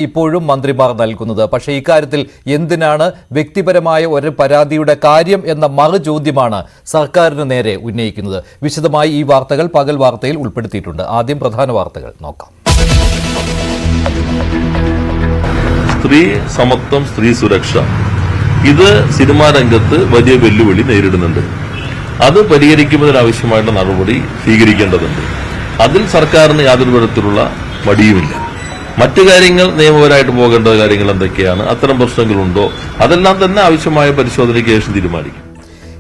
ഇപ്പോഴും മന്ത്രിമാർ നൽകുന്നത്. പക്ഷേ ഇക്കാര്യത്തിൽ എന്തിനാണ് വ്യക്തിപരമായ ഒരു പരാതിയുടെ കാര്യം എന്ന മറുചോദ്യമാണ് സർക്കാരിന് നേരെ ഉന്നയിക്കുന്നത്. വിശദമായി ഈ വാർത്തകൾ പകൽ വാർത്തയിൽ ഉൾപ്പെടുത്തിയിട്ടുണ്ട്. ആദ്യം പ്രധാന വാർത്തകൾ നോക്കാം. സ്ത്രീ സമത്വം, സ്ത്രീ സുരക്ഷ, ഇത് സിനിമാ രംഗത്ത് വലിയ വെല്ലുവിളി നേരിടുന്നുണ്ട്. അത് പരിഹരിക്കുന്നതിനാവശ്യമായിട്ടുള്ള നടപടി സ്വീകരിക്കേണ്ടതുണ്ട്. അതിൽ സർക്കാരിന് യാതൊരു തരത്തിലുള്ള മടിയുമില്ല. മറ്റു കാര്യങ്ങൾ നിയമപരമായിട്ട് പോകേണ്ട കാര്യങ്ങൾ എന്തൊക്കെയാണ്, അത്തരം പ്രശ്നങ്ങളുണ്ടോ, അതെല്ലാം തന്നെ ആവശ്യമായ പരിശോധനയ്ക്ക് ശേഷം തീരുമാനിക്കും.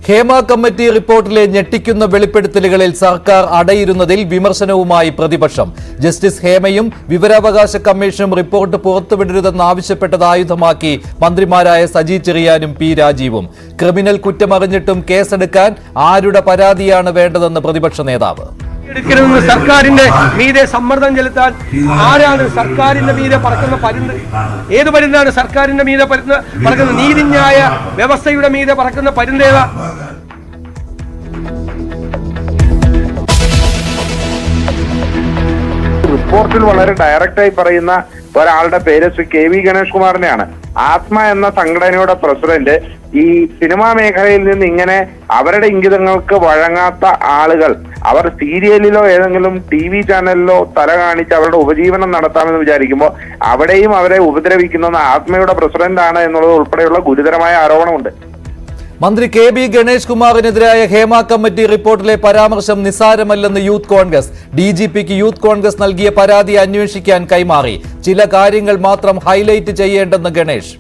ഹേമ കമ്മിറ്റി റിപ്പോർട്ടിലെ ഞെട്ടിക്കുന്ന വെളിപ്പെടുത്തലുകളിൽ സർക്കാർ അടയിരുന്നതിൽ വിമർശനവുമായി പ്രതിപക്ഷം. ജസ്റ്റിസ് ഹേമയും വിവരാവകാശ കമ്മീഷനും റിപ്പോർട്ട് പുറത്തുവിടരുതെന്നാവശ്യപ്പെട്ടത് ആയുധമാക്കി മന്ത്രിമാരായ സജി ചെറിയാനും പി രാജീവും. ക്രിമിനൽ കുറ്റമറിഞ്ഞിട്ടും കേസെടുക്കാൻ ആരുടെ പരാതിയാണ് വേണ്ടതെന്ന് പ്രതിപക്ഷ നേതാവ്. എടുക്കണമെന്ന് സർക്കാരിന്റെ മീതെ സമ്മർദ്ദം ചെലുത്താൻ ആരാണ് സർക്കാരിന്റെ മീതെ പറക്കുന്ന പരുന്ത്? ഏത് പരുന്താണ് സർക്കാരിന്റെ മീതെ പറക്കുന്ന? നീതിന്യായ വ്യവസ്ഥയുടെ മീതെ പറക്കുന്ന പരുന്തേതാ? റിപ്പോർട്ടിൽ വളരെ ഡയറക്റ്റായി പറയുന്ന ഒരാളുടെ പേര് ശ്രീ കെ വി ഗണേഷ് കുമാറിനെയാണ്. ആത്മ എന്ന സംഘടനയുടെ പ്രസിഡന്റ് ഈ സിനിമാ മേഖലയിൽ നിന്ന് ഇങ്ങനെ അവരുടെ ഇംഗിതങ്ങൾക്ക് വഴങ്ങാത്ത ആളുകൾ അവർ സീരിയലിലോ ഏതെങ്കിലും TV ചാനലിലോ തല കാണിച്ച് അവരുടെ ഉപജീവനം നടത്താമെന്ന് വിചാരിക്കുമ്പോൾ അവിടെയും അവരെ ഉപദ്രവിക്കുന്നത് ആത്മയുടെ പ്രസിഡന്റ് ആണ് എന്നുള്ളത് ഉൾപ്പെടെയുള്ള ഗുരുതരമായ ആരോപണമുണ്ട്. മന്ത്രി കെ ബി ഗണേഷ് കുമാറിനെതിരായ ഹേമ കമ്മിറ്റി റിപ്പോർട്ടിലെ പരാമർശം നിസ്സാരമല്ലെന്ന് യൂത്ത് കോൺഗ്രസ്. DGPക്ക് യൂത്ത് കോൺഗ്രസ് നൽകിയ പരാതി അന്വേഷിക്കാൻ കൈമാറി. ചില കാര്യങ്ങൾ മാത്രം ഹൈലൈറ്റ് ചെയ്യേണ്ടെന്ന് ഗണേഷ്.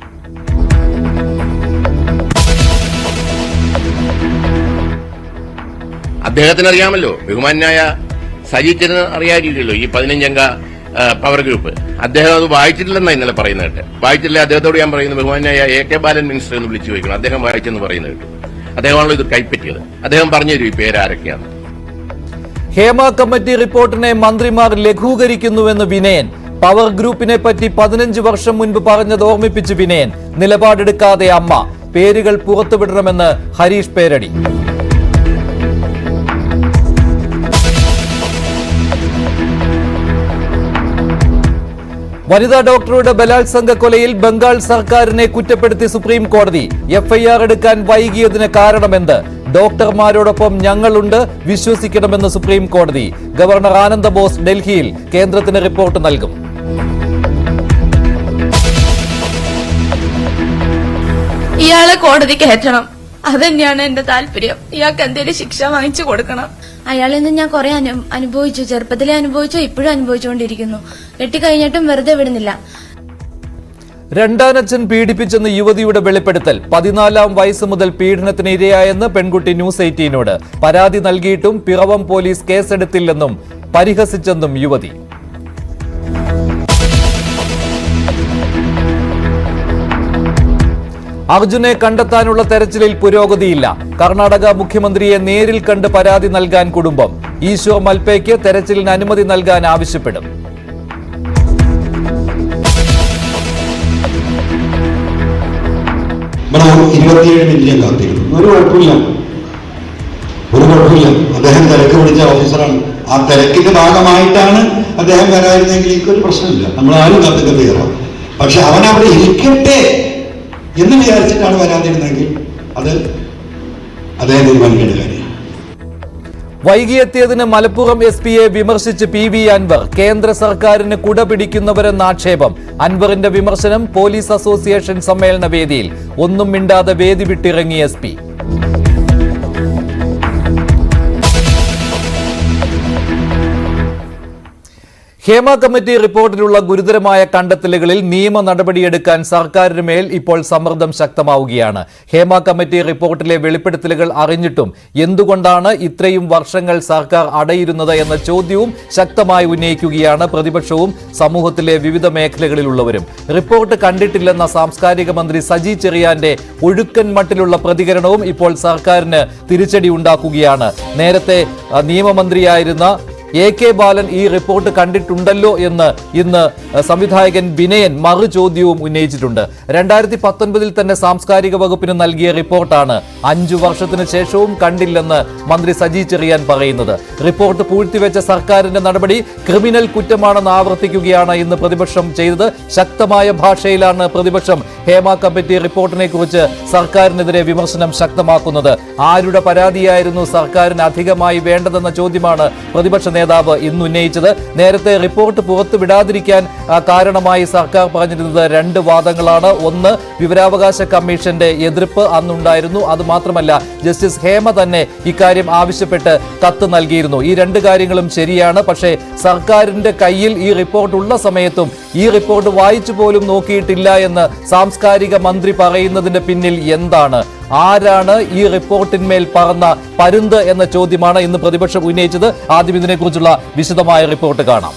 അദ്ദേഹത്തിന് അറിയാമല്ലോ, ബഹുമാനായ സജീച്ചന് അറിയാതില്ലല്ലോ ഈ 15-അംഗ പവർ ഗ്രൂപ്പ്. അദ്ദേഹം അത് വായിച്ചിട്ടില്ലെന്നാണ് ഇന്നലെ പറയുന്നത് കേട്ട്. വായിച്ചില്ല. അദ്ദേഹത്തോട് ഞാൻ പറയുന്നത്, ബഹുമാനായ AK ബാലൻ മിനിസ്റ്റർ എന്ന് വിളിച്ചു ചോദിക്കണം, അദ്ദേഹം വായിച്ചെന്ന് പറയുന്നത് കേട്ടു. അദ്ദേഹമാണല്ലോ ഇത് കൈപ്പറ്റിയത്. അദ്ദേഹം പറഞ്ഞു തരും ഈ പേരാരൊക്കെയാണ്. ഹേമ കമ്മിറ്റി റിപ്പോർട്ടിനെ മന്ത്രിമാർ ലഘൂകരിക്കുന്നുവെന്ന് വിനയൻ. പവർ ഗ്രൂപ്പിനെ പറ്റി 15 വർഷം മുൻപ് പറഞ്ഞത് ഓർമ്മിപ്പിച്ച് വിനയൻ. നിലപാടെടുക്കാതെ അമ്മ. പേരുകൾ പുറത്തുവിടണമെന്ന് ഹരീഷ് പേരടി. വനിതാ ഡോക്ടറുടെ ബലാത്സംഗ കൊലയിൽ ബംഗാൾ സർക്കാരിനെ കുറ്റപ്പെടുത്തി സുപ്രീം കോടതി. FIR എടുക്കാൻ വൈകിയതിന് കാരണമെന്ത്? ഡോക്ടർമാരോടൊപ്പം ഞങ്ങളുണ്ട്, വിശ്വസിക്കണമെന്ന് സുപ്രീം കോടതി. ഗവർണർ ആനന്ദ ബോസ് ഡൽഹിയിൽ കേന്ദ്രത്തിന് റിപ്പോർട്ട് നൽകും. ഇയാളെ കോടതി കയറ്റണം, അതന്നെയാണ് എന്റെ താല്പര്യം. ഇയാൾക്ക് എന്തെങ്കിലും ശിക്ഷ വാങ്ങിച്ചു കൊടുക്കണം. അയാളിൽ നിന്ന് ഞാൻ കുറെ അനുഭവിച്ചു. ചെറുപ്പത്തിലെ അനുഭവിച്ചു, ഇപ്പോഴും അനുഭവിച്ചുകൊണ്ടിരിക്കുന്നു. കെട്ടിക്കഴിഞ്ഞിട്ടും വെറുതെ വിടുന്നില്ല. രണ്ടാനച്ഛൻ പീഡിപ്പിച്ചെന്ന് യുവതിയുടെ വെളിപ്പെടുത്തൽ. 14-ാം വയസ്സ് മുതൽ പീഡനത്തിന് ഇരയായെന്ന് പെൺകുട്ടി ന്യൂസ് 18നോട്. പരാതി നൽകിയിട്ടും പിറവം പോലീസ് കേസെടുത്തില്ലെന്നും പരിഹസിച്ചെന്നും യുവതി. അർജുനെ കണ്ടെത്താനുള്ള തെരച്ചിലിൽ പുരോഗതിയില്ല. കർണാടക മുഖ്യമന്ത്രിയെ നേരിൽ കണ്ട് പരാതി നൽകാൻ കുടുംബം. ഈശ്വർ മൽപേയ്ക്ക് തെരച്ചിലിന് അനുമതി നൽകാൻ ആവശ്യപ്പെടും. നമ്മൾ 27 മിനിറ്റ് കാത്തിരുന്നു. ഒരു കുഴപ്പമില്ല. അദ്ദേഹം തിരക്ക് പിടിച്ച ഓഫീസറാണ്. ആ തിരക്കിന്റെ ഭാഗമായിട്ടാണ് അദ്ദേഹം വരായിരുന്നെങ്കിൽ എനിക്കൊരു പ്രശ്നമില്ല. നമ്മൾ ആരും കാത്തിക്കാൻ തയ്യാറാവും. പക്ഷെ അവൻ അവിടെ ഇരിക്കട്ടെ എന്ന് വിചാരിച്ചിട്ടാണ് വരാതിരുന്നെങ്കിൽ അത് അദ്ദേഹം തീരുമാനിക്കേണ്ട കാര്യം. വൈകിയെത്തിയതിന് മലപ്പുറം SP-യെ വിമർശിച്ച് PV അൻവർ. കേന്ദ്ര സർക്കാരിന് കുട പിടിക്കുന്നവരെന്ന ആക്ഷേപം. അൻവറിന്റെ വിമർശനം പോലീസ് അസോസിയേഷൻ സമ്മേളന വേദിയിൽ. ഒന്നും മിണ്ടാതെ വേദി വിട്ടിറങ്ങി SP. ഹേമ കമ്മിറ്റി റിപ്പോർട്ടിലുള്ള ഗുരുതരമായ കണ്ടെത്തലുകളിൽ നിയമ നടപടിയെടുക്കാൻ സർക്കാരിന് മേൽ ഇപ്പോൾ സമ്മർദ്ദം ശക്തമാവുകയാണ്. ഹേമ കമ്മിറ്റി റിപ്പോർട്ടിലെ വെളിപ്പെടുത്തലുകൾ അറിഞ്ഞിട്ടും എന്തുകൊണ്ടാണ് ഇത്രയും വർഷങ്ങൾ സർക്കാർ അടയിരുന്നത് എന്ന ചോദ്യവും ശക്തമായി ഉന്നയിക്കുകയാണ് പ്രതിപക്ഷവും സമൂഹത്തിലെ വിവിധ മേഖലകളിലുള്ളവരും. റിപ്പോർട്ട് കണ്ടിട്ടില്ലെന്ന സാംസ്കാരിക മന്ത്രി സജി ചെറിയാന്റെ ഒഴുക്കൻ മട്ടിലുള്ള പ്രതികരണവും ഇപ്പോൾ സർക്കാരിന് തിരിച്ചടി ഉണ്ടാക്കുകയാണ്. നേരത്തെ നിയമമന്ത്രിയായിരുന്ന AK ബാലൻ ഈ റിപ്പോർട്ട് കണ്ടിട്ടുണ്ടല്ലോ എന്ന് ഇന്ന് സംവിധായകൻ വിനയൻ മറു ചോദ്യവും ഉന്നയിച്ചിട്ടുണ്ട്. 2019 തന്നെ സാംസ്കാരിക വകുപ്പിന് നൽകിയ റിപ്പോർട്ടാണ് 5 വർഷത്തിന് ശേഷവും കണ്ടില്ലെന്ന് മന്ത്രി സജി ചെറിയാൻ പറയുന്നത്. റിപ്പോർട്ട് പൂഴ്ത്തിവെച്ച സർക്കാരിന്റെ നടപടി ക്രിമിനൽ കുറ്റമാണെന്ന് ആവർത്തിക്കുകയാണ് ഇന്ന് പ്രതിപക്ഷം ചെയ്തത്. ശക്തമായ ഭാഷയിലാണ് പ്രതിപക്ഷം ഹേമ കമ്മിറ്റി റിപ്പോർട്ടിനെ കുറിച്ച് സർക്കാരിനെതിരെ വിമർശനം ശക്തമാക്കുന്നത്. ആരുടെ പരാതിയായിരുന്നു സർക്കാരിന് അധികമായി വേണ്ടതെന്ന ചോദ്യമാണ് പ്രതിപക്ഷ നേതാവ് ഇന്ന് ഉന്നയിച്ചത്. നേരത്തെ റിപ്പോർട്ട് പുറത്തുവിടാതിരിക്കാൻ കാരണമായി സർക്കാർ പറഞ്ഞിരുന്നത് 2 വാദങ്ങളാണ്. ഒന്ന്, വിവരാവകാശ കമ്മീഷന്റെ എതിർപ്പ് അന്നുണ്ടായിരുന്നു. അതുമാത്രമല്ല, ജസ്റ്റിസ് ഹേമ തന്നെ ഇക്കാര്യം ആവശ്യപ്പെട്ട് കത്ത് നൽകിയിരുന്നു. ഈ 2 കാര്യങ്ങളും ശരിയാണ്. പക്ഷേ സർക്കാരിന്റെ കയ്യിൽ ഈ റിപ്പോർട്ട് ഉള്ള സമയത്തും ഈ റിപ്പോർട്ട് വായിച്ചു പോലും നോക്കിയിട്ടില്ല എന്ന് സാംസ്കാരിക മന്ത്രി പറയുന്നതിന്റെ പിന്നിൽ എന്താണ്? ആരാണ് ഈ റിപ്പോർട്ടിന്മേൽ പറന്ന പരുന്ത് എന്ന ചോദ്യമാണ് ഇന്ന് പ്രതിപക്ഷം ഉന്നയിച്ചത്. ആദ്യം ഇതിനെക്കുറിച്ചുള്ള വിശദമായ റിപ്പോർട്ട് കാണാം.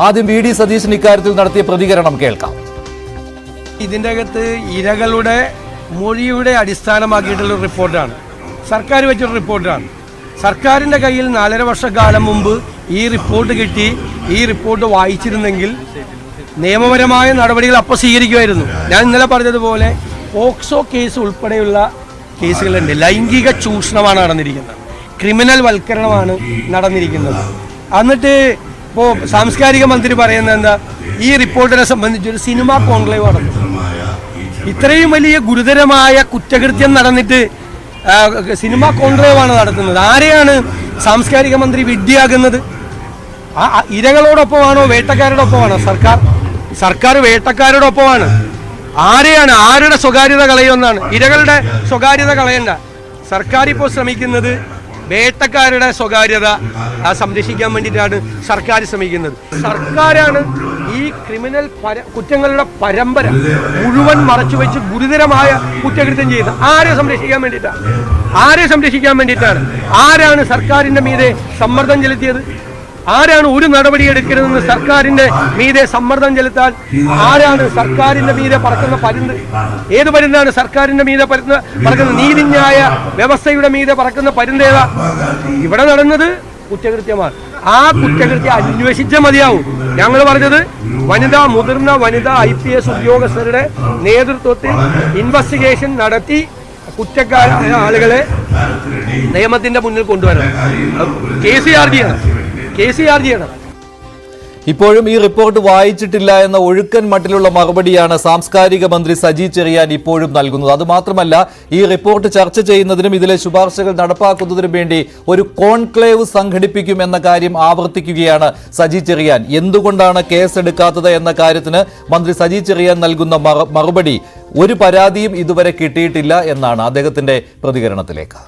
ആദ്യം VD സതീശൻ ഇക്കാര്യത്തിൽ നടത്തിയ പ്രതികരണം കേൾക്കാം. ഇതിൻ്റെ അകത്ത് ഇരകളുടെ മൊഴിയുടെ അടിസ്ഥാനമാക്കിയിട്ടുള്ള റിപ്പോർട്ടാണ്, സർക്കാർ വെച്ചൊരു റിപ്പോർട്ടാണ്. സർക്കാരിൻ്റെ കയ്യിൽ 4.5 വർഷക്കാലം മുമ്പ് ഈ റിപ്പോർട്ട് കിട്ടി. ഈ റിപ്പോർട്ട് വായിച്ചിരുന്നെങ്കിൽ നിയമപരമായ നടപടികൾ അപ്പോൾ സ്വീകരിക്കുമായിരുന്നു. ഞാൻ ഇന്നലെ പറഞ്ഞതുപോലെ പോക്സോ കേസ് ഉൾപ്പെടെയുള്ള കേസുകളുണ്ട്. ലൈംഗിക ചൂഷണമാണ് നടന്നിരിക്കുന്നത്, ക്രിമിനൽ വൽക്കരണമാണ് നടന്നിരിക്കുന്നത്. എന്നിട്ട് ഇപ്പോൾ സാംസ്കാരിക മന്ത്രി പറയുന്നത് എന്താ? ഈ റിപ്പോർട്ടിനെ സംബന്ധിച്ചൊരു സിനിമാ കോൺക്ലേവ് നടന്നു. ഇത്രയും വലിയ ഗുരുതരമായ കുറ്റകൃത്യം നടന്നിട്ട് സിനിമാ കോൺക്ലേവാണ് നടത്തുന്നത്. ആരെയാണ് സാംസ്കാരിക മന്ത്രി വിഡ്ഢിയാകുന്നത്? ഇരകളോടൊപ്പമാണോ വേട്ടക്കാരോടൊപ്പമാണോ സർക്കാർ? സർക്കാർ വേട്ടക്കാരോടൊപ്പമാണ്. ആരെയാണ്, ആരുടെ സ്വകാര്യത കളയുമെന്നാണ്? ഇരകളുടെ സ്വകാര്യത കളയണ്ട. സർക്കാർ ഇപ്പോൾ ശ്രമിക്കുന്നത് വേട്ടക്കാരുടെ സ്വകാര്യത സംരക്ഷിക്കാൻ വേണ്ടിയിട്ടാണ് സർക്കാർ ശ്രമിക്കുന്നത്. സർക്കാരാണ് ഈ ക്രിമിനൽ കുറ്റങ്ങളുടെ പരമ്പര മുഴുവൻ മറച്ചുവെച്ച് ഗുരുതരമായ കുറ്റകൃത്യം ചെയ്തത്. ആരെ സംരക്ഷിക്കാൻ വേണ്ടിയിട്ടാണ്? ആരെ സംരക്ഷിക്കാൻ വേണ്ടിയിട്ടാണ്? ആരാണ് സർക്കാരിന്റെ മീതെ സമ്മർദ്ദം ചെലുത്തിയത്? ആരാണ് ഒരു നടപടി എടുക്കരുതെന്ന് സർക്കാരിന്റെ മീതെ സമ്മർദ്ദം ചെലുത്താൻ? ആരാണ് സർക്കാരിന്റെ മീതെ പറക്കുന്ന പരുന്ത്? ഏത് പരുന്താണ് സർക്കാരിന്റെ മീതെ പറക്കുന്ന? നീതിന്യായ വ്യവസ്ഥയുടെ മീതെ പറക്കുന്ന പരുന്തേതാ? ഇവിടെ നടന്നത് കുറ്റകൃത്യമാണ്. ആ കുറ്റകൃത്യം അന്വേഷിച്ചേ മതിയാവും. ഞങ്ങൾ പറഞ്ഞത് മുതിർന്ന വനിതാ IPS ഉദ്യോഗസ്ഥരുടെ നേതൃത്വത്തിൽ ഇൻവെസ്റ്റിഗേഷൻ നടത്തി കുറ്റക്കാരായ ആളുകളെ നിയമത്തിന്റെ മുന്നിൽ കൊണ്ടുവരണം. KCRG ആണ്. ഇപ്പോഴും ഈ റിപ്പോർട്ട് വായിച്ചിട്ടില്ല എന്ന ഒഴുക്കൻ മട്ടിലുള്ള മറുപടിയാണ് സാംസ്കാരിക മന്ത്രി സജി ചെറിയാൻ ഇപ്പോഴും നൽകുന്നത്. അതുമാത്രമല്ല, ഈ റിപ്പോർട്ട് ചർച്ച ചെയ്യുന്നതിനും ഇതിലെ ശുപാർശകൾ നടപ്പാക്കുന്നതിനും വേണ്ടി ഒരു കോൺക്ലേവ് സംഘടിപ്പിക്കും എന്ന കാര്യം ആവർത്തിക്കുകയാണ് സജി ചെറിയാൻ. എന്തുകൊണ്ടാണ് കേസെടുക്കാത്തത് എന്ന കാര്യത്തിന് മന്ത്രി സജി ചെറിയാൻ നൽകുന്ന മറുപടി ഒരു പരാതിയും ഇതുവരെ കിട്ടിയിട്ടില്ല എന്നാണ് അദ്ദേഹത്തിന്റെ പ്രതികരണത്തിലേക്ക്.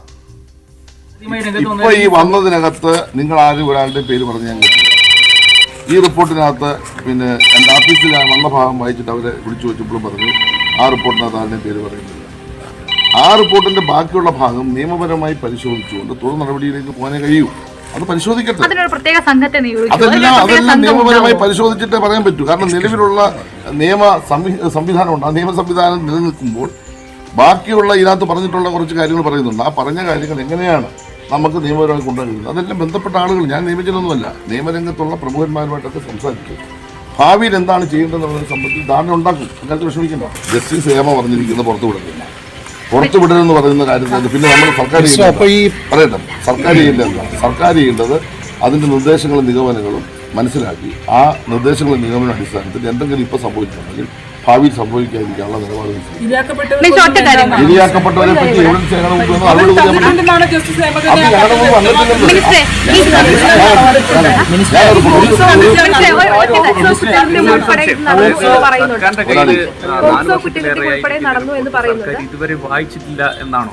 ഇപ്പൊ ഈ വന്നതിനകത്ത് നിങ്ങൾ ആരും ഒരാളുടെ പേര് പറഞ്ഞ് ഞാൻ കേട്ടില്ല. ഈ റിപ്പോർട്ടിനകത്ത് പിന്നെ എൻ്റെ ഓഫീസിൽ വന്ന ഭാഗം വായിച്ചിട്ട് അവരെ വിളിച്ചു വെച്ചപ്പോഴും പറഞ്ഞു ആ റിപ്പോർട്ടിനകത്ത് ആരുടെയും പേര് പറയുന്നില്ല. ആ റിപ്പോർട്ടിന്റെ ബാക്കിയുള്ള ഭാഗം നിയമപരമായി പരിശോധിച്ചുകൊണ്ട് തുടർ നടപടിയിലേക്ക് പോകാനേ കഴിയൂ. അത് പരിശോധിക്കട്ടെ. അതെല്ലാം നിയമപരമായി പരിശോധിച്ചിട്ടേ പറയാൻ പറ്റൂ. കാരണം നിലവിലുള്ള നിയമ സംവിധാനമുണ്ട്. ആ നിയമ സംവിധാനം നിലനിൽക്കുമ്പോൾ ബാക്കിയുള്ള ഇതിനകത്ത് പറഞ്ഞിട്ടുള്ള കുറച്ച് കാര്യങ്ങൾ പറയുന്നുണ്ട്. ആ പറഞ്ഞ കാര്യങ്ങൾ എങ്ങനെയാണ് നമുക്ക് നിയമപരമായി കൊണ്ടുവരുന്നത്? അതെല്ലാം ബന്ധപ്പെട്ട ആളുകൾ, ഞാൻ നിയമിച്ചതൊന്നുമല്ല, നിയമരംഗത്തുള്ള പ്രമുഖന്മാരുമായിട്ടൊക്കെ സംസാരിച്ചു ഭാവിയിൽ എന്താണ് ചെയ്യേണ്ടതെന്നുള്ളതിനെ സംബന്ധിച്ച് ധാരണ ഉണ്ടാക്കും. അതിനകത്ത് വിഷമിക്കണ്ട. ജസ്റ്റിസ് ഹേമ പറഞ്ഞിരിക്കുന്നത് പുറത്തു വിടരുതെന്ന് പറയുന്ന കാര്യത്തിൽ പിന്നെ നമ്മൾ സർക്കാർ പറയട്ടെ, സർക്കാർ ചെയ്യേണ്ടത് അതിൻ്റെ നിർദ്ദേശങ്ങളും നിഗമനങ്ങളും മനസ്സിലാക്കി ആ നിർദ്ദേശങ്ങളും നിഗമന അടിസ്ഥാനത്തിൽ എന്തെങ്കിലും ഇപ്പോൾ സംഭവിച്ചിട്ടുണ്ടെങ്കിൽ ഭാവിയിൽ സംഭവിക്കാതിരിക്കാനുള്ള നിലപാട് ഇരയാക്കപ്പെട്ടവരെ പറ്റി എവിഡൻസ്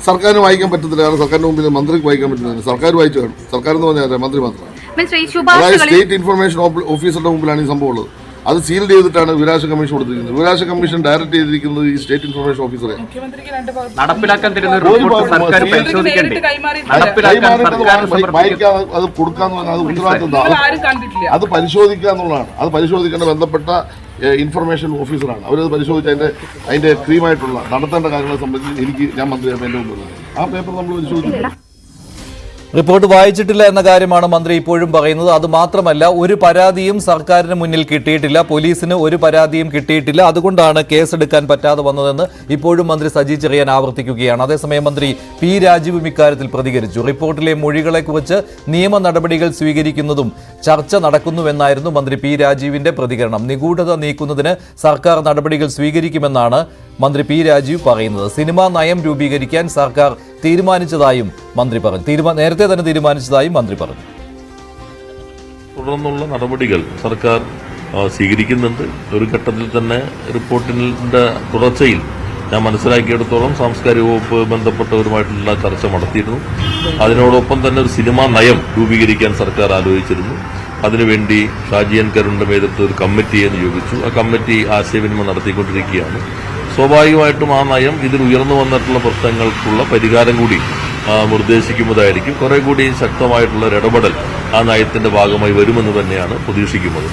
സർക്കാരിന് വായിക്കാൻ പറ്റത്തില്ല. കാരണം സർക്കാരിന് മുമ്പിൽ മന്ത്രിക്ക് വായിക്കാൻ പറ്റുന്നില്ല. സർക്കാർ വായിച്ചു കാണും. സർക്കാർ എന്ന് പറഞ്ഞാൽ മന്ത്രി മാത്രമാണ്. അതായത് സ്റ്റേറ്റ് ഇൻഫർമേഷൻ ഓഫീസറുടെ മുമ്പിലാണ് ഈ സംഭവം ഉള്ളത്. അത് സീൽ ചെയ്തിട്ടാണ് വിവരാവകാശ കമ്മീഷൻ കൊടുത്തിരിക്കുന്നത്. വിവരാവകാശ കമ്മീഷൻ ഡയറക്റ്റ് ചെയ്തിരിക്കുന്നത് ഈ സ്റ്റേറ്റ് ഇൻഫർമേഷൻ ഓഫീസറെ. നടപ്പിലാക്കാൻ തരുന്ന റിപ്പോർട്ട് സർക്കാർ പരിശോധിക്കണ്ടേ? വായിക്കാതെ അത് കൊടുക്കാന്ന് പറഞ്ഞാൽ അത് ഉത്തരവാദിത്വം. അത് പരിശോധിക്കുക എന്നുള്ളതാണ്. അത് പരിശോധിക്കേണ്ട ബന്ധപ്പെട്ട ഇൻഫർമേഷൻ ഓഫീസറാണ്. അവരത് പരിശോധിച്ച് അതിന്റെ ക്രീമായിട്ടുള്ള നടത്തേണ്ട കാര്യങ്ങളെ സംബന്ധിച്ച് ഞാൻ മന്ത്രിയായിട്ട് എൻ്റെ മുമ്പിൽ ആ പേപ്പർ നമ്മൾ പരിശോധിച്ചിട്ടില്ല. റിപ്പോർട്ട് വായിച്ചിട്ടില്ല എന്ന കാര്യമാണ് മന്ത്രി ഇപ്പോഴും പറയുന്നത്. അത് മാത്രമല്ല, ഒരു പരാതിയും സർക്കാരിന് മുന്നിൽ കിട്ടിയിട്ടില്ല, പോലീസിന് ഒരു പരാതിയും കിട്ടിയിട്ടില്ല, അതുകൊണ്ടാണ് കേസെടുക്കാൻ പറ്റാതെ വന്നതെന്ന് ഇപ്പോഴും മന്ത്രി സജി ചെറിയാൻ ആവർത്തിക്കുകയാണ്. അതേസമയം മന്ത്രി പി രാജീവും ഇക്കാര്യത്തിൽ പ്രതികരിച്ചു. റിപ്പോർട്ടിലെ മൊഴികളെക്കുറിച്ച് നിയമ നടപടികൾ സ്വീകരിക്കുന്നതും ചർച്ച നടക്കുന്നുവെന്നായിരുന്നു മന്ത്രി പി രാജീവിന്റെ പ്രതികരണം. നിഗൂഢത നീക്കുന്നതിന് സർക്കാർ നടപടികൾ സ്വീകരിക്കുമെന്നാണ് മന്ത്രി പി രാജീവ് പറയുന്നത്. സിനിമാ നയം രൂപീകരിക്കാൻ സർക്കാർ തീരുമാനിച്ചതായും മന്ത്രി പറഞ്ഞു. നേരത്തെ തന്നെ തീരുമാനിച്ചതായും മന്ത്രി പറഞ്ഞു. തുടർന്നുള്ള നടപടികൾ സർക്കാർ സ്വീകരിക്കുന്നുണ്ട്. ഒരു ഘട്ടത്തിൽ തന്നെ റിപ്പോർട്ടിന്റെ തുടർച്ചയിൽ ഞാൻ മനസ്സിലാക്കിയെടുത്തോളം സാംസ്കാരിക വകുപ്പ് ബന്ധപ്പെട്ടവരുമായിട്ടുള്ള ചർച്ച നടത്തിയിരുന്നു. അതിനോടൊപ്പം തന്നെ ഒരു സിനിമാ നയം രൂപീകരിക്കാൻ സർക്കാർ ആലോചിച്ചിരുന്നു. അതിനുവേണ്ടി ഷാജി എൻ കരുണിന്റെ നേതൃത്വത്തിൽ ഒരു കമ്മിറ്റിയെ നിയോഗിച്ചു. ആ കമ്മിറ്റി ആശയവിനിമയം നടത്തിക്കൊണ്ടിരിക്കുകയാണ്. സ്വാഭാവികമായിട്ടും ആ നയം ഇതിൽ ഉയർന്നു വന്നിട്ടുള്ള പ്രശ്നങ്ങൾക്കുള്ള പരിഹാരം കൂടി നിർദ്ദേശിക്കുന്നതായിരിക്കും. കുറെ കൂടി ശക്തമായിട്ടുള്ള ഒരു ഇടപെടൽ ആ നയത്തിന്റെ ഭാഗമായി വരുമെന്ന് തന്നെയാണ് പ്രതീക്ഷിക്കുന്നത്.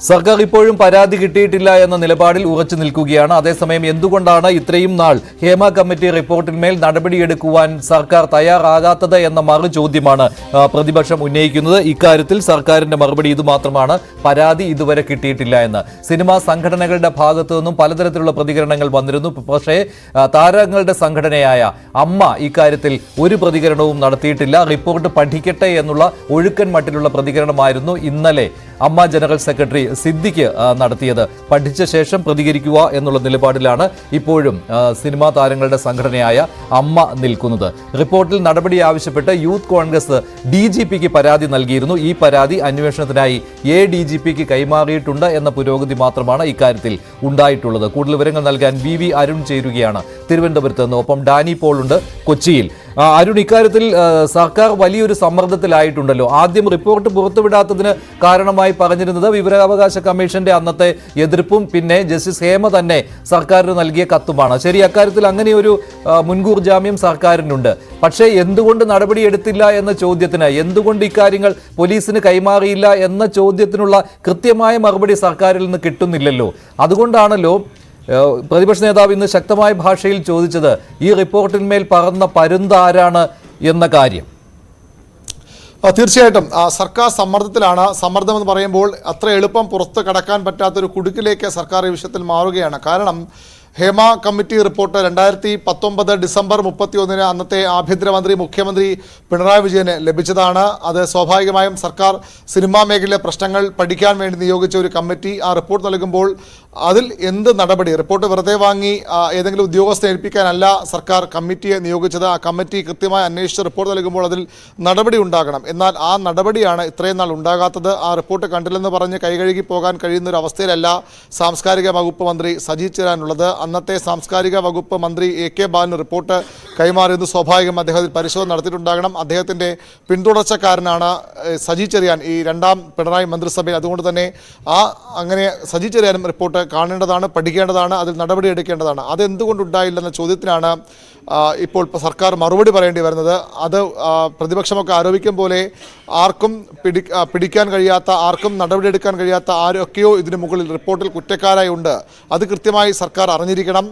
സർക്കാർ ഇപ്പോഴും പരാതി കിട്ടിയിട്ടില്ല എന്ന നിലപാടിൽ ഉറച്ചു നിൽക്കുകയാണ്. അതേസമയം എന്തുകൊണ്ടാണ് ഇത്രയും നാൾ ഹേമ കമ്മിറ്റി റിപ്പോർട്ടിന്മേൽ നടപടിയെടുക്കുവാൻ സർക്കാർ തയ്യാറാകാത്തത് എന്ന മറു ചോദ്യമാണ് പ്രതിപക്ഷം ഉന്നയിക്കുന്നത്. ഇക്കാര്യത്തിൽ സർക്കാരിന്റെ മറുപടി ഇതുമാത്രമാണ്: പരാതി ഇതുവരെ കിട്ടിയിട്ടില്ല എന്ന്. സിനിമാ സംഘടനകളുടെ ഭാഗത്തു നിന്നും പലതരത്തിലുള്ള പ്രതികരണങ്ങൾ വന്നിരുന്നു. പക്ഷേ താരങ്ങളുടെ സംഘടനയായ അമ്മ ഇക്കാര്യത്തിൽ ഒരു പ്രതികരണവും നടത്തിയിട്ടില്ല. റിപ്പോർട്ട് പഠിക്കട്ടെ എന്നുള്ള ഒഴുക്കൻ മട്ടിലുള്ള പ്രതികരണമായിരുന്നു ഇന്നലെ അമ്മ ജനറൽ സെക്രട്ടറി സിദ്ദിഖ് നടത്തിയത്. പഠിച്ച ശേഷം പ്രതികരിക്കുക എന്നുള്ള നിലപാടിലാണ് ഇപ്പോഴും സിനിമാ താരങ്ങളുടെ സംഘടനയായ അമ്മ നിൽക്കുന്നത്. റിപ്പോർട്ടിൽ നടപടി ആവശ്യപ്പെട്ട് യൂത്ത് കോൺഗ്രസ് DGPക്ക് പരാതി നൽകിയിരുന്നു. ഈ പരാതി അന്വേഷണത്തിനായി ADGPക്ക് കൈമാറിയിട്ടുണ്ട് എന്ന പുരോഗതി മാത്രമാണ് ഇക്കാര്യത്തിൽ ഉണ്ടായിട്ടുള്ളത്. കൂടുതൽ വിവരങ്ങൾ നൽകാൻ VV അരുൺ ചേരുകയാണ് തിരുവനന്തപുരത്ത് നിന്ന്. ഒപ്പം ഡാനി പോൾ ഉണ്ട് കൊച്ചിയിൽ. അരുൺ, ഇക്കാര്യത്തിൽ സർക്കാർ വലിയൊരു സമ്മർദ്ദത്തിലായിട്ടുണ്ടല്ലോ. ആദ്യം റിപ്പോർട്ട് പുറത്തുവിടാത്തതിന് കാരണമായി പറഞ്ഞിരുന്നത് വിവരാവകാശ കമ്മീഷന്റെ അന്നത്തെ എതിർപ്പും പിന്നെ ജസ്റ്റിസ് ഹേമ തന്നെ സർക്കാരിന് നൽകിയ കത്തുമാണ്. ശരി, അക്കാര്യത്തിൽ അങ്ങനെയൊരു മുൻകൂർ ജാമ്യം സർക്കാരിനുണ്ട്. പക്ഷേ എന്തുകൊണ്ട് നടപടിയെടുത്തില്ല എന്ന ചോദ്യത്തിന്, എന്തുകൊണ്ട് ഇക്കാര്യങ്ങൾ പോലീസിന് കൈമാറിയില്ല എന്ന ചോദ്യത്തിനുള്ള കൃത്യമായ മറുപടി സർക്കാരിൽ നിന്ന് കിട്ടുന്നില്ലല്ലോ. അതുകൊണ്ടാണല്ലോ പ്രതിപക്ഷ നേതാവ് ഇന്ന് ശക്തമായ ഭാഷയിൽ ചോദിച്ചത് ഈ റിപ്പോർട്ടിന്മേൽ പറന്ന പരുന്താരാണ് എന്ന കാര്യം. തീർച്ചയായിട്ടും സർക്കാർ സമ്മർദ്ദത്തിലാണ്. സമ്മർദ്ദം എന്ന് പറയുമ്പോൾ അത്ര എളുപ്പം പുറത്ത് കടക്കാൻ പറ്റാത്തൊരു കുടുക്കിലേക്ക് സർക്കാർ ഈ വിഷയത്തിൽ മാറുകയാണ്. കാരണം ഹേമ കമ്മിറ്റി റിപ്പോർട്ട് 2019 ഡിസംബർ 31 അന്നത്തെ ആഭ്യന്തരമന്ത്രി മുഖ്യമന്ത്രി പിണറായി വിജയന് ലഭിച്ചതാണ്. അത് സ്വാഭാവികമായും സർക്കാർ സിനിമാ മേഖലയിലെ പ്രശ്നങ്ങൾ പഠിക്കാൻ വേണ്ടി നിയോഗിച്ച ഒരു കമ്മിറ്റി ആ റിപ്പോർട്ട് നൽകുമ്പോൾ അതിൽ എന്ത് നടപടി, റിപ്പോർട്ട് വെറുതെ വാങ്ങി ഏതെങ്കിലും ഉദ്യോഗസ്ഥനെ ഏൽപ്പിക്കാനല്ല സർക്കാർ കമ്മിറ്റിയെ നിയോഗിച്ചത്. ആ കമ്മിറ്റി കൃത്യമായി അന്വേഷിച്ച് റിപ്പോർട്ട് നൽകുമ്പോൾ അതിൽ നടപടി ഉണ്ടാകണം. എന്നാൽ ആ നടപടിയാണ് ഇത്രയും നാൾ ഉണ്ടാകാത്തത്. ആ റിപ്പോർട്ട് കണ്ടില്ലെന്ന് പറഞ്ഞ് കൈകഴുകി പോകാൻ കഴിയുന്ന ഒരു അവസ്ഥയിലല്ല സാംസ്കാരിക വകുപ്പ് മന്ത്രി സജി ചെറിയാനുള്ളത്. അന്നത്തെ സാംസ്കാരിക വകുപ്പ് മന്ത്രി AK ബാലന് റിപ്പോർട്ട് കൈമാറിയത് സ്വാഭാവികം അദ്ദേഹത്തിൽ പരിശോധന നടത്തിയിട്ടുണ്ടാകണം. അദ്ദേഹത്തിൻ്റെ പിന്തുടർച്ചക്കാരനാണ് സജി ചെറിയാൻ ഈ രണ്ടാം പിണറായി മന്ത്രിസഭയിൽ. അതുകൊണ്ട് തന്നെ അങ്ങനെ സജി ചെറിയാനും റിപ്പോർട്ട് കാണേണ്ടതാണ്, പഠിക്കേണ്ടതാണ്, അതിൽ നടപടി എടുക്കേണ്ടതാണ്. അതെന്തുകൊണ്ടുണ്ടായില്ലെന്ന ചോദ്യത്തിനാണ് ഇപ്പോൾ സർക്കാർ മറുപടി പറയേണ്ടി വരുന്നത്. അത് പ്രതിപക്ഷമൊക്കെ ആരോപിക്കും പോലെ ആർക്കും പിടിക്കാൻ കഴിയാത്ത, ആർക്കും നടപടിയെടുക്കാൻ കഴിയാത്ത ആരൊക്കെയോ ഇതിനു മുകളിൽ റിപ്പോർട്ടിൽ കുറ്റക്കാരായി ഉണ്ട്. അത് കൃത്യമായി സർക്കാർ അറിഞ്ഞിരിക്കണം.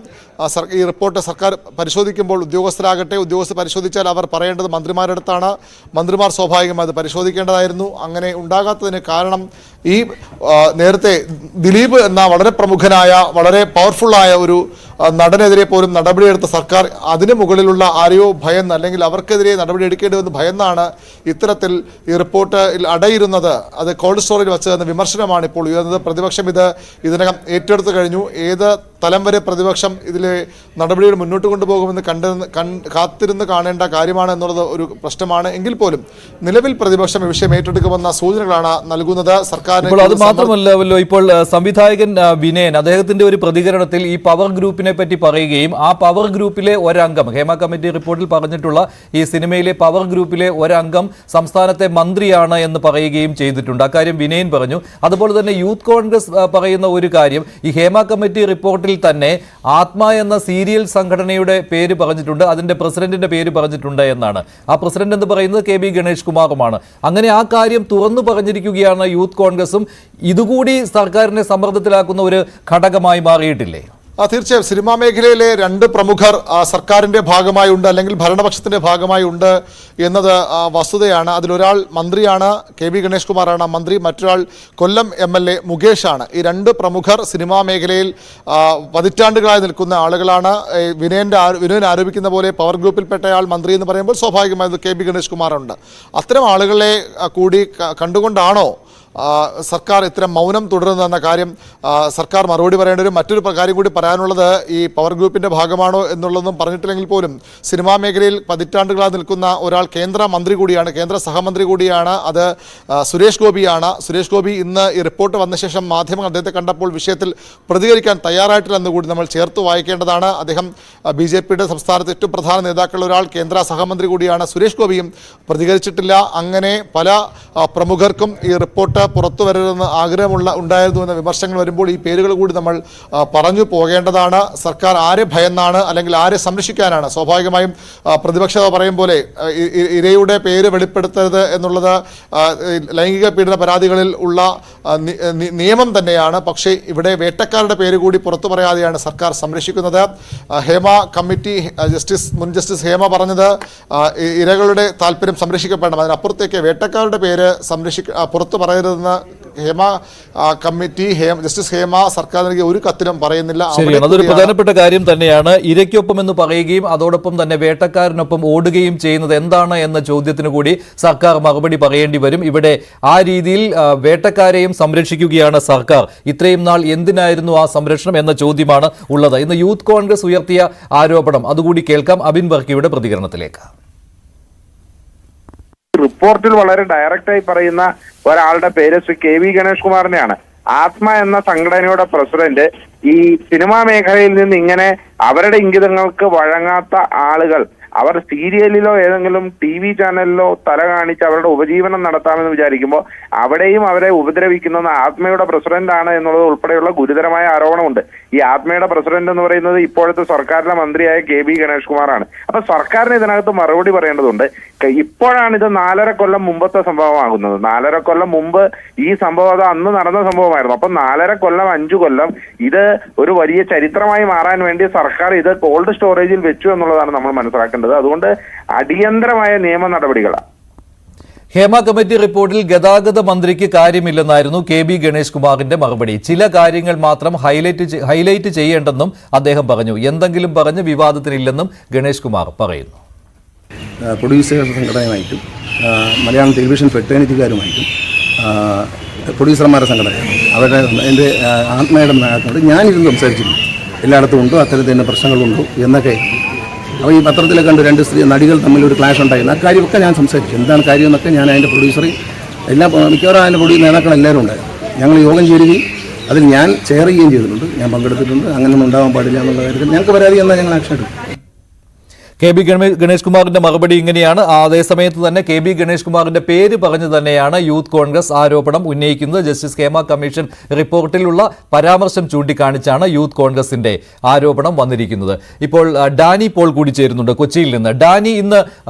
ഈ റിപ്പോർട്ട് സർക്കാർ പരിശോധിക്കുമ്പോൾ ഉദ്യോഗസ്ഥർ പരിശോധിച്ചാൽ അവർ പറയേണ്ടത് മന്ത്രിമാരുടെ അടുത്താണ്. മന്ത്രിമാർ സ്വാഭാവികമായി അത് പരിശോധിക്കേണ്ടതായിരുന്നു. അങ്ങനെ ഉണ്ടാകാത്തതിന് കാരണം ഈ നേരത്തെ ദിലീപ് എന്ന വളരെ പ്രമുഖനായ, വളരെ പവർഫുള്ളായ ഒരു നടനെതിരെ പോലും നടപടിയെടുത്ത സർക്കാർ അതിനു മുകളിലുള്ള ആരെയോ ഭയന്ന്, അല്ലെങ്കിൽ അവർക്കെതിരെ നടപടിയെടുക്കേണ്ടതെന്ന് ഭയന്നാണ് ഇത്തരത്തിൽ ഈ റിപ്പോർട്ടിൽ അടയിരുന്നത്. അത് കോൾഡ് സ്റ്റോറേജ് വച്ചതെന്ന വിമർശനമാണ് ഇപ്പോൾ ഉയർന്നത്. പ്രതിപക്ഷം ഇതിനകം ഏറ്റെടുത്തു കഴിഞ്ഞു. ഏത് തലം വരെ പ്രതിപക്ഷം ഇതിലെ നടപടികൾ മുന്നോട്ട് കൊണ്ടുപോകുമെന്ന് കാത്തിരുന്ന് കാണേണ്ട കാര്യമാണ് എന്നുള്ളത് ഒരു പ്രശ്നമാണ്. എങ്കിൽ പോലും നിലവിൽ പ്രതിപക്ഷം ഈ വിഷയം ഏറ്റെടുക്കുമെന്ന സൂചനകളാണ് നൽകുന്നത്. സർക്കാർ സർക്കാരിനെ ഇപ്പോൾ അത് മാത്രമല്ലല്ലോ, ഇപ്പോൾ സംവിധായകൻ വിനയൻ അദ്ദേഹത്തിന്റെ ഒരു പ്രതികരണത്തിൽ ഈ പവർ ഗ്രൂപ്പിനെ പറ്റി പറയുകയും ആ പവർ ഗ്രൂപ്പിലെ ഒരംഗം ഹേമ കമ്മിറ്റി റിപ്പോർട്ടിൽ പറഞ്ഞിട്ടുള്ള ഈ സിനിമയിലെ പവർ ഗ്രൂപ്പിലെ ഒരംഗം സംസ്ഥാനത്തെ മന്ത്രിയാണ് എന്ന് പറയുകയും ചെയ്തിട്ടുണ്ട്. അക്കാര്യം വിനയൻ പറഞ്ഞു. അതുപോലെ തന്നെ യൂത്ത് കോൺഗ്രസ് പറയുന്ന ഒരു കാര്യം, ഈ ഹേമ കമ്മിറ്റി റിപ്പോർട്ടിൽ തന്നെ ആത്മ എന്ന സീരിയൽ സംഘടനയുടെ പേര് പറഞ്ഞിട്ടുണ്ട്, അതിന്റെ പ്രസിഡന്റിന്റെ പേര് പറഞ്ഞിട്ടുണ്ട് എന്നാണ്. ആ പ്രസിഡന്റ് എന്ന് പറയുന്നത് KB ഗണേഷ് കുമാറുമാണ്. അങ്ങനെ ആ കാര്യം തുറന്നു പറഞ്ഞിരിക്കുകയാണ് യൂത്ത് കോൺഗ്രസും. ഇതുകൂടി സർക്കാരിനെ സമ്മർദ്ദത്തിലാക്കുന്ന ഒരു ഘടകമായി മാറിയിട്ടില്ലേ? തീർച്ചയായും സിനിമാ മേഖലയിലെ രണ്ട് പ്രമുഖർ സർക്കാരിന്റെ ഭാഗമായി ഉണ്ട്, അല്ലെങ്കിൽ ഭരണപക്ഷത്തിന്റെ ഭാഗമായി ഉണ്ട് എന്നത് വസ്തുതയാണ്. അതിലൊരാൾ മന്ത്രിയാണ്, KB ഗണേഷ് കുമാറാണ് മന്ത്രി, മറ്റൊരാൾ കൊല്ലം MLA മുകേഷാണ്. ഈ രണ്ട് പ്രമുഖർ സിനിമാ മേഖലയിൽ പതിറ്റാണ്ടുകളായി നിൽക്കുന്ന ആളുകളാണ്. വിനയൻ ആരോപിക്കുന്ന പോലെ പവർ ഗ്രൂപ്പിൽപ്പെട്ടയാൾ മന്ത്രി എന്ന് പറയുമ്പോൾ സ്വാഭാവികമായും KB ഗണേഷ് കുമാറുണ്ട്. അത്തരം ആളുകളെ കൂടി കണ്ടുകൊണ്ടാണോ സർക്കാർ ഇത്തരം മൗനം തുടരുന്നതെന്ന കാര്യം സർക്കാർ മറുപടി പറയേണ്ട ഒരു മറ്റൊരു കാര്യം കൂടി പറയാനുള്ളത്, ഈ പവർ ഗ്രൂപ്പിന്റെ ഭാഗമാണോ എന്നുള്ളതൊന്നും പറഞ്ഞിട്ടില്ലെങ്കിൽ പോലും സിനിമാ മേഖലയിൽ പതിറ്റാണ്ടുകളായി നിൽക്കുന്ന ഒരാൾ കേന്ദ്ര മന്ത്രി കൂടിയാണ്, കേന്ദ്ര സഹമന്ത്രി കൂടിയാണ്. അത് സുരേഷ് ഗോപിയാണ്. സുരേഷ് ഗോപി ഇന്ന് ഈ റിപ്പോർട്ട് വന്ന ശേഷം മാധ്യമങ്ങൾ അദ്ദേഹത്തെ കണ്ടപ്പോൾ വിഷയത്തിൽ പ്രതികരിക്കാൻ തയ്യാറായിട്ടില്ലെന്ന് കൂടി നമ്മൾ ചേർത്ത് വായിക്കേണ്ടതാണ്. അദ്ദേഹം BJPയുടെ സംസ്ഥാനത്ത് ഏറ്റവും പ്രധാന നേതാക്കളുള്ള ഒരാൾ, കേന്ദ്ര സഹമന്ത്രി കൂടിയാണ്. സുരേഷ് ഗോപിയും പ്രതികരിച്ചിട്ടില്ല. അങ്ങനെ പല പ്രമുഖർക്കും ഈ റിപ്പോർട്ട് പുറത്തു വരരുതെന്ന് ഉണ്ടായിരുന്നു എന്ന വിമർശനങ്ങൾ വരുമ്പോൾ ഈ പേരുകൾ കൂടി നമ്മൾ പറഞ്ഞു പോകേണ്ടതാണ്. സർക്കാർ ആരെ ഭയന്നാണ് അല്ലെങ്കിൽ ആരെ സംരക്ഷിക്കാനാണ്? സ്വാഭാവികമായും പ്രതിപക്ഷത പറയും പോലെ ഇരയുടെ പേര് വെളിപ്പെടുത്തരുത് എന്നുള്ളത് ലൈംഗിക പീഡന പരാതികളിൽ ഉള്ള നിയമം തന്നെയാണ്. പക്ഷേ ഇവിടെ വേട്ടക്കാരുടെ പേര് കൂടി പുറത്തു പറയാതെയാണ് സർക്കാർ സംരക്ഷിക്കുന്നത്. ഹേമ കമ്മിറ്റി മുൻ ജസ്റ്റിസ് ഹേമ പറഞ്ഞത് ഇരകളുടെ താല്പര്യം സംരക്ഷിക്കപ്പെടണം, അതിനപ്പുറത്തേക്ക് വേട്ടക്കാരുടെ പേര് പുറത്തു പറയരുതെന്ന് ഹേമ കമ്മിറ്റി ജസ്റ്റിസ് ഹേമ സർക്കാർ നൽകിയ ഒരു കത്തിലും പറയുന്നില്ല. ശരിയാണ്, അതൊരു പ്രധാനപ്പെട്ട കാര്യം തന്നെയാണ്. ഇരയ്ക്കൊപ്പം എന്ന് പറയുകയും അതോടൊപ്പം തന്നെ വേട്ടക്കാരനൊപ്പം ഓടുകയും ചെയ്യുന്നത് എന്താണ് എന്ന ചോദ്യത്തിന് കൂടി സർക്കാർ മറുപടി പറയേണ്ടി വരും. ഇവിടെ ആ രീതിയിൽ വേട്ടക്കാരെയും സംരക്ഷിക്കുകയാണ് സർക്കാർ. ഇത്രയും നാൾ എന്തിനായിരുന്നു ആ സംരക്ഷണം എന്ന ചോദ്യമാണ് ഉള്ളത്. ഇന്ന് യൂത്ത് കോൺഗ്രസ് ഉയർത്തിയ ആരോപണം അതുകൂടി കേൾക്കാം അബിൻ വർക്കിയുടെ പ്രതികരണത്തിലേക്ക്. റിപ്പോർട്ടിൽ വളരെ ഡയറക്റ്റായി പറയുന്ന ഒരാളുടെ പേര് ശ്രീ KB ഗണേഷ് കുമാറിനെയാണ്. ആത്മ എന്ന സംഘടനയുടെ പ്രസിഡന്റ് ഈ സിനിമാ മേഖലയിൽ നിന്ന് ഇങ്ങനെ അവരുടെ ഇംഗിതങ്ങൾക്ക് വഴങ്ങാത്ത ആളുകൾ, അവർ സീരിയലിലോ ഏതെങ്കിലും TV ചാനലിലോ തല കാണിച്ച് അവരുടെ ഉപജീവനം നടത്താമെന്ന് വിചാരിക്കുമ്പോൾ അവിടെയും അവരെ ഉപദ്രവിക്കുന്നത് ആത്മയുടെ പ്രസിഡന്റ് ആണ് എന്നുള്ളത് ഉൾപ്പെടെയുള്ള ഗുരുതരമായ ആരോപണമുണ്ട്. ഈ ആത്മയുടെ പ്രസിഡന്റ് എന്ന് പറയുന്നത് ഇപ്പോഴത്തെ സർക്കാരിലെ മന്ത്രിയായ KB ഗണേഷ് കുമാറാണ്. അപ്പൊ സർക്കാരിന് ഇതിനകത്ത് മറുപടി പറയേണ്ടതുണ്ട്. ഇപ്പോഴാണ് ഇത് 4.5 കൊല്ലം മുമ്പത്തെ സംഭവമാകുന്നത്. 4.5 കൊല്ലം മുമ്പ് ഈ സംഭവം അത് അന്ന് നടന്ന സംഭവമായിരുന്നു. അപ്പൊ 4.5 കൊല്ലം 5 കൊല്ലം ഇത് ഒരു വലിയ ചരിത്രമായി മാറാൻ വേണ്ടി സർക്കാർ ഇത് കോൾഡ് സ്റ്റോറേജിൽ വെച്ചു എന്നുള്ളതാണ് നമ്മൾ മനസ്സിലാക്കേണ്ടത്. അതുകൊണ്ട് അടിയന്തരമായ നിയമ നടപടികളാണ്. ഹേമ കമ്മിറ്റി റിപ്പോർട്ടിൽ ഗതാഗത മന്ത്രിക്ക് കാര്യമില്ലെന്നായിരുന്നു KB ഗണേഷ് കുമാറിന്റെ മറുപടി. ചില കാര്യങ്ങൾ മാത്രം ഹൈലൈറ്റ് ചെയ്യേണ്ടെന്നും അദ്ദേഹം പറഞ്ഞു. എന്തെങ്കിലും പറഞ്ഞ് വിവാദത്തിനില്ലെന്നും ഗണേഷ് കുമാർ പറയുന്നു. പ്രൊഡ്യൂസേഴ്സ് സംഘടനയുമായിട്ടും മലയാളം ടെലിവിഷൻ ഫെറ്റേണിറ്റിക്കാരുമായിട്ടും പ്രൊഡ്യൂസർമാരുടെ സംഘടന അവരുടെ എൻ്റെ ആത്മയുടെ നാട്ടിനോട് ഞാനിരുന്ന് സംസാരിച്ചിട്ടുണ്ട്. എല്ലായിടത്തും ഉണ്ടോ അത്തരത്തിൽ തന്നെ പ്രശ്നങ്ങളുണ്ടോ എന്നൊക്കെ. അപ്പോൾ ഈ പത്രത്തിലെ കണ്ട് 2 സ്ത്രീ നടികൾ തമ്മിലൊരു ക്ലാഷ് ഉണ്ടായിരുന്നു. ആ കാര്യമൊക്കെ ഞാൻ സംസാരിച്ചു. എന്താണ് കാര്യം എന്നൊക്കെ ഞാൻ അതിൻ്റെ പ്രൊഡ്യൂസറെ മിക്കവാറും അതിൻ്റെ നേതാക്കൾ എല്ലാവരും ഉണ്ടായിരുന്നു. ഞങ്ങൾ യോഗം ചേരുകയും അതിൽ ഞാൻ ചെയർ ചെയ്യുകയും ചെയ്തിട്ടുണ്ട്. ഞാൻ പങ്കെടുത്തിട്ടുണ്ട്. അങ്ങനെയൊന്നും ഉണ്ടാവാൻ പാടില്ല എന്നുള്ള കാര്യത്തിൽ ഞങ്ങൾക്ക് പരാതി എന്നാൽ ഞങ്ങൾ ആക്ഷൻ എടുക്കും. KB ഗണേഷ് കുമാറിന്റെ മറുപടി ഇങ്ങനെയാണ്. അതേസമയത്ത് തന്നെ KB ഗണേഷ് കുമാറിന്റെ പേര് പറഞ്ഞു തന്നെയാണ് യൂത്ത് കോൺഗ്രസ് ആരോപണം ഉന്നയിക്കുന്നത്. ജസ്റ്റിസ് ഹേമ കമ്മീഷൻ റിപ്പോർട്ടിലുള്ള പരാമർശം ചൂണ്ടിക്കാണിച്ചാണ് യൂത്ത് കോൺഗ്രസിന്റെ ആരോപണം വന്നിരിക്കുന്നത്. ഇപ്പോൾ ഡാനി പോൾ കൂടി ചേരുന്നുണ്ട് കൊച്ചിയിൽ നിന്ന്. ഡാനി, ഇന്ന്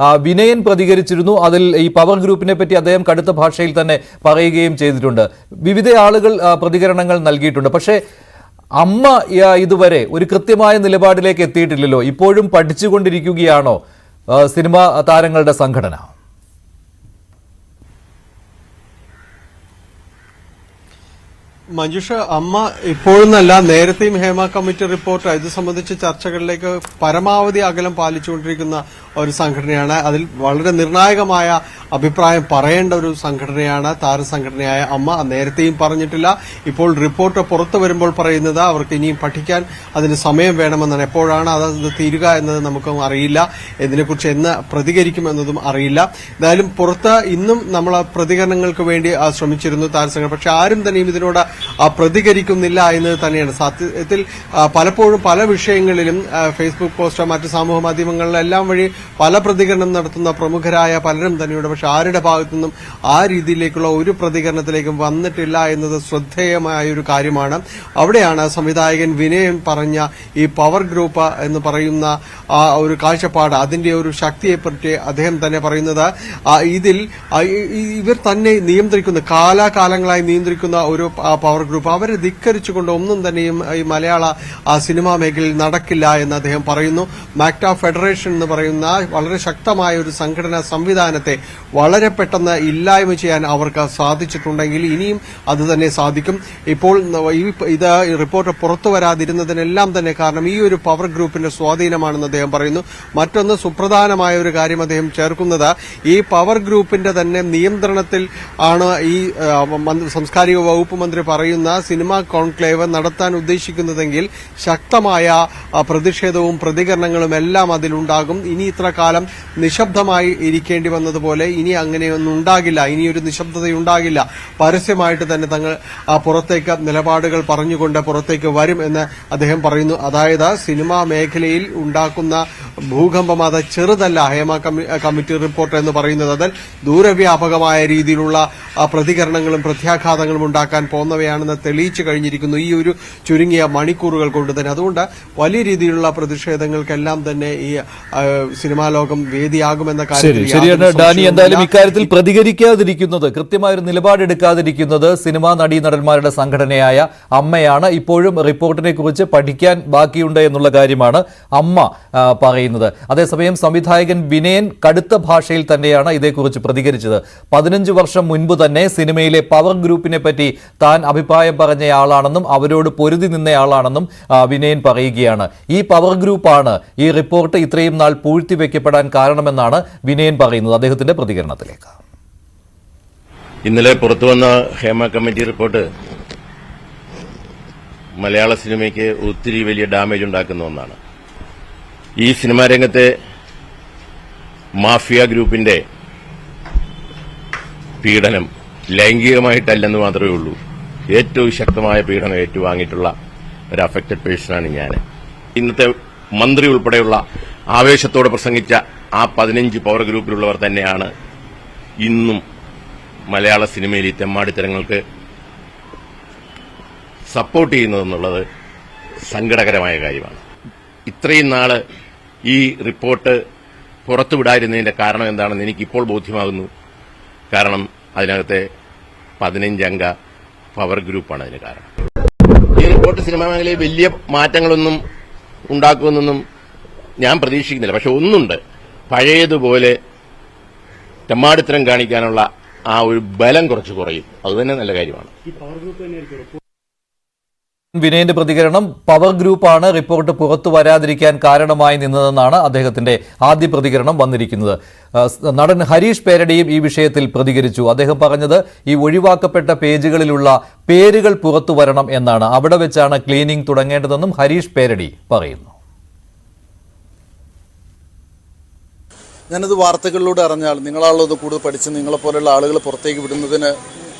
വിനയൻ പ്രതികരിച്ചിരുന്നു. അതിൽ ഈ പവർ ഗ്രൂപ്പിനെ പറ്റി അദ്ദേഹം കടുത്ത ഭാഷയിൽ തന്നെ പറയുകയും ചെയ്തിട്ടുണ്ട്. വിവിധ ആളുകൾ പ്രതികരണങ്ങൾ നൽകിയിട്ടുണ്ട്. പക്ഷേ അമ്മ ഇതുവരെ ഒരു കൃത്യമായ നിലപാടിലേക്ക് എത്തിയിട്ടില്ലല്ലോ. ഇപ്പോഴും പഠിച്ചുകൊണ്ടിരിക്കുകയാണോ സിനിമാ താരങ്ങളുടെ സംഘടന? മഞ്ജുഷ, അമ്മ ഇപ്പോഴൊന്നല്ല, നേരത്തെയും ഹേമ കമ്മിറ്റി റിപ്പോർട്ട് ഇത് സംബന്ധിച്ച ചർച്ചകളിലേക്ക് പരമാവധി അകലം പാലിച്ചുകൊണ്ടിരിക്കുന്ന ഒരു സംഘടനയാണ്. അതിൽ വളരെ നിർണായകമായ അഭിപ്രായം പറയേണ്ട ഒരു സംഘടനയാണ് താരസംഘടനയായ അമ്മ. നേരത്തെയും പറഞ്ഞിട്ടില്ല. ഇപ്പോൾ റിപ്പോർട്ട് പുറത്തു വരുമ്പോൾ പറയുന്നത് അവർക്ക് ഇനിയും പഠിക്കാൻ അതിന് സമയം വേണമെന്നാണ്. എപ്പോഴാണ് അത് തീരുക എന്നത് നമുക്കും അറിയില്ല. ഇതിനെക്കുറിച്ച് എന്ന് പ്രതികരിക്കുമെന്നതും അറിയില്ല. എന്തായാലും പുറത്ത് ഇന്നും നമ്മൾ പ്രതികരണങ്ങൾക്ക് വേണ്ടി ശ്രമിച്ചിരുന്നു താരസംഘടന. പക്ഷെ ആരും തന്നെയും ഇതിനോട് പ്രതികരിക്കുന്നില്ല എന്നത് തന്നെയാണ് സത്യത്തിൽ. പലപ്പോഴും പല വിഷയങ്ങളിലും ഫേസ്ബുക്ക് പോസ്റ്റോ മറ്റ് സമൂഹ മാധ്യമങ്ങളിലെല്ലാം വഴി പല പ്രതികരണം നടത്തുന്ന പ്രമുഖരായ പലരും തന്നെയുണ്ട്. പക്ഷെ ആരുടെ ഭാഗത്തു നിന്നും ആ രീതിയിലേക്കുള്ള ഒരു പ്രതികരണത്തിലേക്കും വന്നിട്ടില്ല എന്നത് ശ്രദ്ധേയമായ ഒരു കാര്യമാണ്. അവിടെയാണ് സംവിധായകൻ വിനയൻ പറഞ്ഞ ഈ പവർ ഗ്രൂപ്പ് എന്ന് പറയുന്ന ആ ഒരു കാഴ്ചപ്പാട്, അതിന്റെ ഒരു ശക്തിയെപ്പറ്റി അദ്ദേഹം തന്നെ പറയുന്നത്, ഇതിൽ ഇവർ തന്നെ നിയന്ത്രിക്കുന്ന കാലാകാലങ്ങളായി നിയന്ത്രിക്കുന്ന ഒരു പവർ ഗ്രൂപ്പ്, അവരെ ധിക്കരിച്ചുകൊണ്ട് ഒന്നും തന്നെയും ഈ മലയാള സിനിമാ മേഖലയിൽ നടക്കില്ല എന്ന് അദ്ദേഹം പറയുന്നു. മാക്ട ഫെഡറേഷൻ എന്ന് പറയുന്ന വളരെ ശക്തമായ ഒരു സംഘടനാ സംവിധാനത്തെ വളരെ പെട്ടെന്ന് ഇല്ലായ്മ ചെയ്യാൻ അവർക്ക് സാധിച്ചിട്ടുണ്ടെങ്കിൽ ഇനിയും അത് തന്നെ സാധിക്കും. ഇപ്പോൾ ഇത് റിപ്പോർട്ട് പുറത്തു വരാതിരുന്നതിനെല്ലാം തന്നെ കാരണം ഈ ഒരു പവർ ഗ്രൂപ്പിന്റെ സ്വാധീനമാണെന്ന് അദ്ദേഹം പറയുന്നു. മറ്റൊന്ന് സുപ്രധാനമായ ഒരു കാര്യം അദ്ദേഹം ചേർക്കുന്നത്, ഈ പവർ ഗ്രൂപ്പിന്റെ തന്നെ നിയന്ത്രണത്തിൽ ആണ് ഈ സാംസ്കാരിക വകുപ്പ് മന്ത്രി പറയുന്ന സിനിമാ കോൺക്ലേവ് നടത്താൻ ഉദ്ദേശിക്കുന്നതെങ്കിൽ ശക്തമായ പ്രതിഷേധവും പ്രതികരണങ്ങളും എല്ലാം അതിലുണ്ടാകും. ഇനി ഇത്ര കാലം നിശബ്ദമായി ഇരിക്കേണ്ടി വന്നതുപോലെ ഇനി അങ്ങനെയൊന്നും ഉണ്ടാകില്ല. ഇനിയൊരു നിശബ്ദതയുണ്ടാകില്ല. പരസ്യമായിട്ട് തന്നെ തങ്ങൾ പുറത്തേക്ക് നിലപാടുകൾ പറഞ്ഞുകൊണ്ട് പുറത്തേക്ക് വരും എന്ന് അദ്ദേഹം പറയുന്നു. അതായത് സിനിമാ മേഖലയിൽ ഉണ്ടാക്കുന്ന ഭൂകമ്പം അത് ചെറുതല്ല. ഹേമ കമ്മിറ്റി റിപ്പോർട്ട് എന്ന് പറയുന്നത് അതിൽ ദൂരവ്യാപകമായ രീതിയിലുള്ള പ്രതികരണങ്ങളും പ്രത്യാഘാതങ്ങളും ഉണ്ടാക്കാൻ പോകുന്നവയാണെന്ന് തെളിയിച്ചു കഴിഞ്ഞിരിക്കുന്നു ഈ ഒരു ചുരുങ്ങിയ മണിക്കൂറുകൾ കൊണ്ട് തന്നെ. അതുകൊണ്ട് വലിയ രീതിയിലുള്ള പ്രതിഷേധങ്ങൾക്കെല്ലാം തന്നെ ഈ സിനിമാ ലോകം വേദിയാകുമെന്ന കാര്യത്തിൽ ശരിയാണ് ഡാനി. എന്തായാലും ഇക്കാര്യത്തിൽ പ്രതികരിക്കാതിരിക്കുന്നത്, കൃത്യമായൊരു നിലപാടെടുക്കാതിരിക്കുന്നത് സിനിമാ നടീനടന്മാരുടെ സംഘടനയായ അമ്മയാണ്. ഇപ്പോഴും റിപ്പോർട്ടിനെ കുറിച്ച് പഠിക്കാൻ ബാക്കിയുണ്ട് എന്നുള്ള കാര്യമാണ് അമ്മ പറയുന്നത്. അതേസമയം സംവിധായകൻ വിനയൻ കടുത്ത ഭാഷയിൽ തന്നെയാണ് ഇതേക്കുറിച്ച് പ്രതികരിച്ചത്. 15 വർഷം മുൻപ് തന്നെ സിനിമയിലെ പവർ ഗ്രൂപ്പിനെ പറ്റി താൻ അഭിപ്രായം പറഞ്ഞയാളാണെന്നും അവരോട് പൊരുതി നിന്നയാളാണെന്നും വിനയൻ പറയുകയാണ്. ഈ പവർ ഗ്രൂപ്പാണ് ഈ റിപ്പോർട്ട് ഇത്രയും നാൾ പൂഴ്ത്തിവെക്കപ്പെടാൻ കാരണമെന്നാണ് വിനയൻ പറയുന്നത്. അദ്ദേഹത്തിന്റെ പ്രതികരണത്തിലേക്ക്. ഇന്നലെ പുറത്തുവന്ന ഹേമ കമ്മിറ്റി റിപ്പോർട്ട് മലയാള സിനിമയ്ക്ക് ഒത്തിരി വലിയ ഡാമേജ് ഉണ്ടാക്കുന്ന ഒന്നാണ്. ഈ സിനിമാ രംഗത്തെ മാഫിയ ഗ്രൂപ്പിന്റെ പീഡനം ലൈംഗികമായിട്ടല്ലെന്ന് മാത്രമേ ഉള്ളൂ, ഏറ്റവും ശക്തമായ പീഡനം ഏറ്റുവാങ്ങിയിട്ടുള്ള ഒരു അഫക്റ്റഡ് പേഴ്സണാണ് ഞാൻ. ഇന്നത്തെ മന്ത്രി ഉൾപ്പെടെയുള്ള ആവേശത്തോടെ പ്രസംഗിച്ച ആ 15 പവർ ഗ്രൂപ്പിലുള്ളവർ തന്നെയാണ് ഇന്നും മലയാള സിനിമയിൽ ഈ തെമ്മാടിത്തരങ്ങൾക്ക് സപ്പോർട്ട് ചെയ്യുന്നതെന്നുള്ളത് സങ്കടകരമായ കാര്യമാണ്. ഇത്രയും നാള് ഈ റിപ്പോർട്ട് പുറത്തുവിടാതിരുന്നതിന്റെ കാരണം എന്താണെന്ന് എനിക്കിപ്പോൾ ബോധ്യമാകുന്നു. കാരണം അതിനകത്തെ 15 അംഗ പവർ ഗ്രൂപ്പാണ് അതിന് കാരണം. ഈ റിപ്പോർട്ട് സിനിമാ മേഖലയിൽ വലിയ മാറ്റങ്ങളൊന്നും ഉണ്ടാക്കുമെന്നൊന്നും ഞാൻ പ്രതീക്ഷിക്കുന്നില്ല. പക്ഷെ ഒന്നുണ്ട്, പഴയതുപോലെ തെമ്മാടിത്തരം കാണിക്കാനുള്ള ആ ഒരു ബലം കുറച്ച് കുറയും. അതുതന്നെ നല്ല കാര്യമാണ്. വിനയന്റെ പ്രതികരണം, പവർ ഗ്രൂപ്പാണ് റിപ്പോർട്ട് പുറത്തു വരാതിരിക്കാൻ കാരണമായി നിന്നതെന്നാണ് അദ്ദേഹത്തിന്റെ ആദ്യ പ്രതികരണം വന്നിരിക്കുന്നത്. നടൻ ഹരീഷ് പേരടിയും ഈ വിഷയത്തിൽ പ്രതികരിച്ചു. അദ്ദേഹം പറഞ്ഞത് ഈ ഒഴിവാക്കപ്പെട്ട പേജുകളിലുള്ള പേരുകൾ പുറത്തു വരണം എന്നാണ്. അവിടെ വെച്ചാണ് ക്ലീനിംഗ് തുടങ്ങേണ്ടതെന്നും ഹരീഷ് പേരടി പറയുന്നു. ഞാനത് വാർത്തകളിലൂടെ അറിഞ്ഞാൽ നിങ്ങളാണല്ലോ ഇത് കൂടുതൽ പഠിച്ച് നിങ്ങളെപ്പോലെയുള്ള ആളുകൾ പുറത്തേക്ക് വിടുന്നതിന്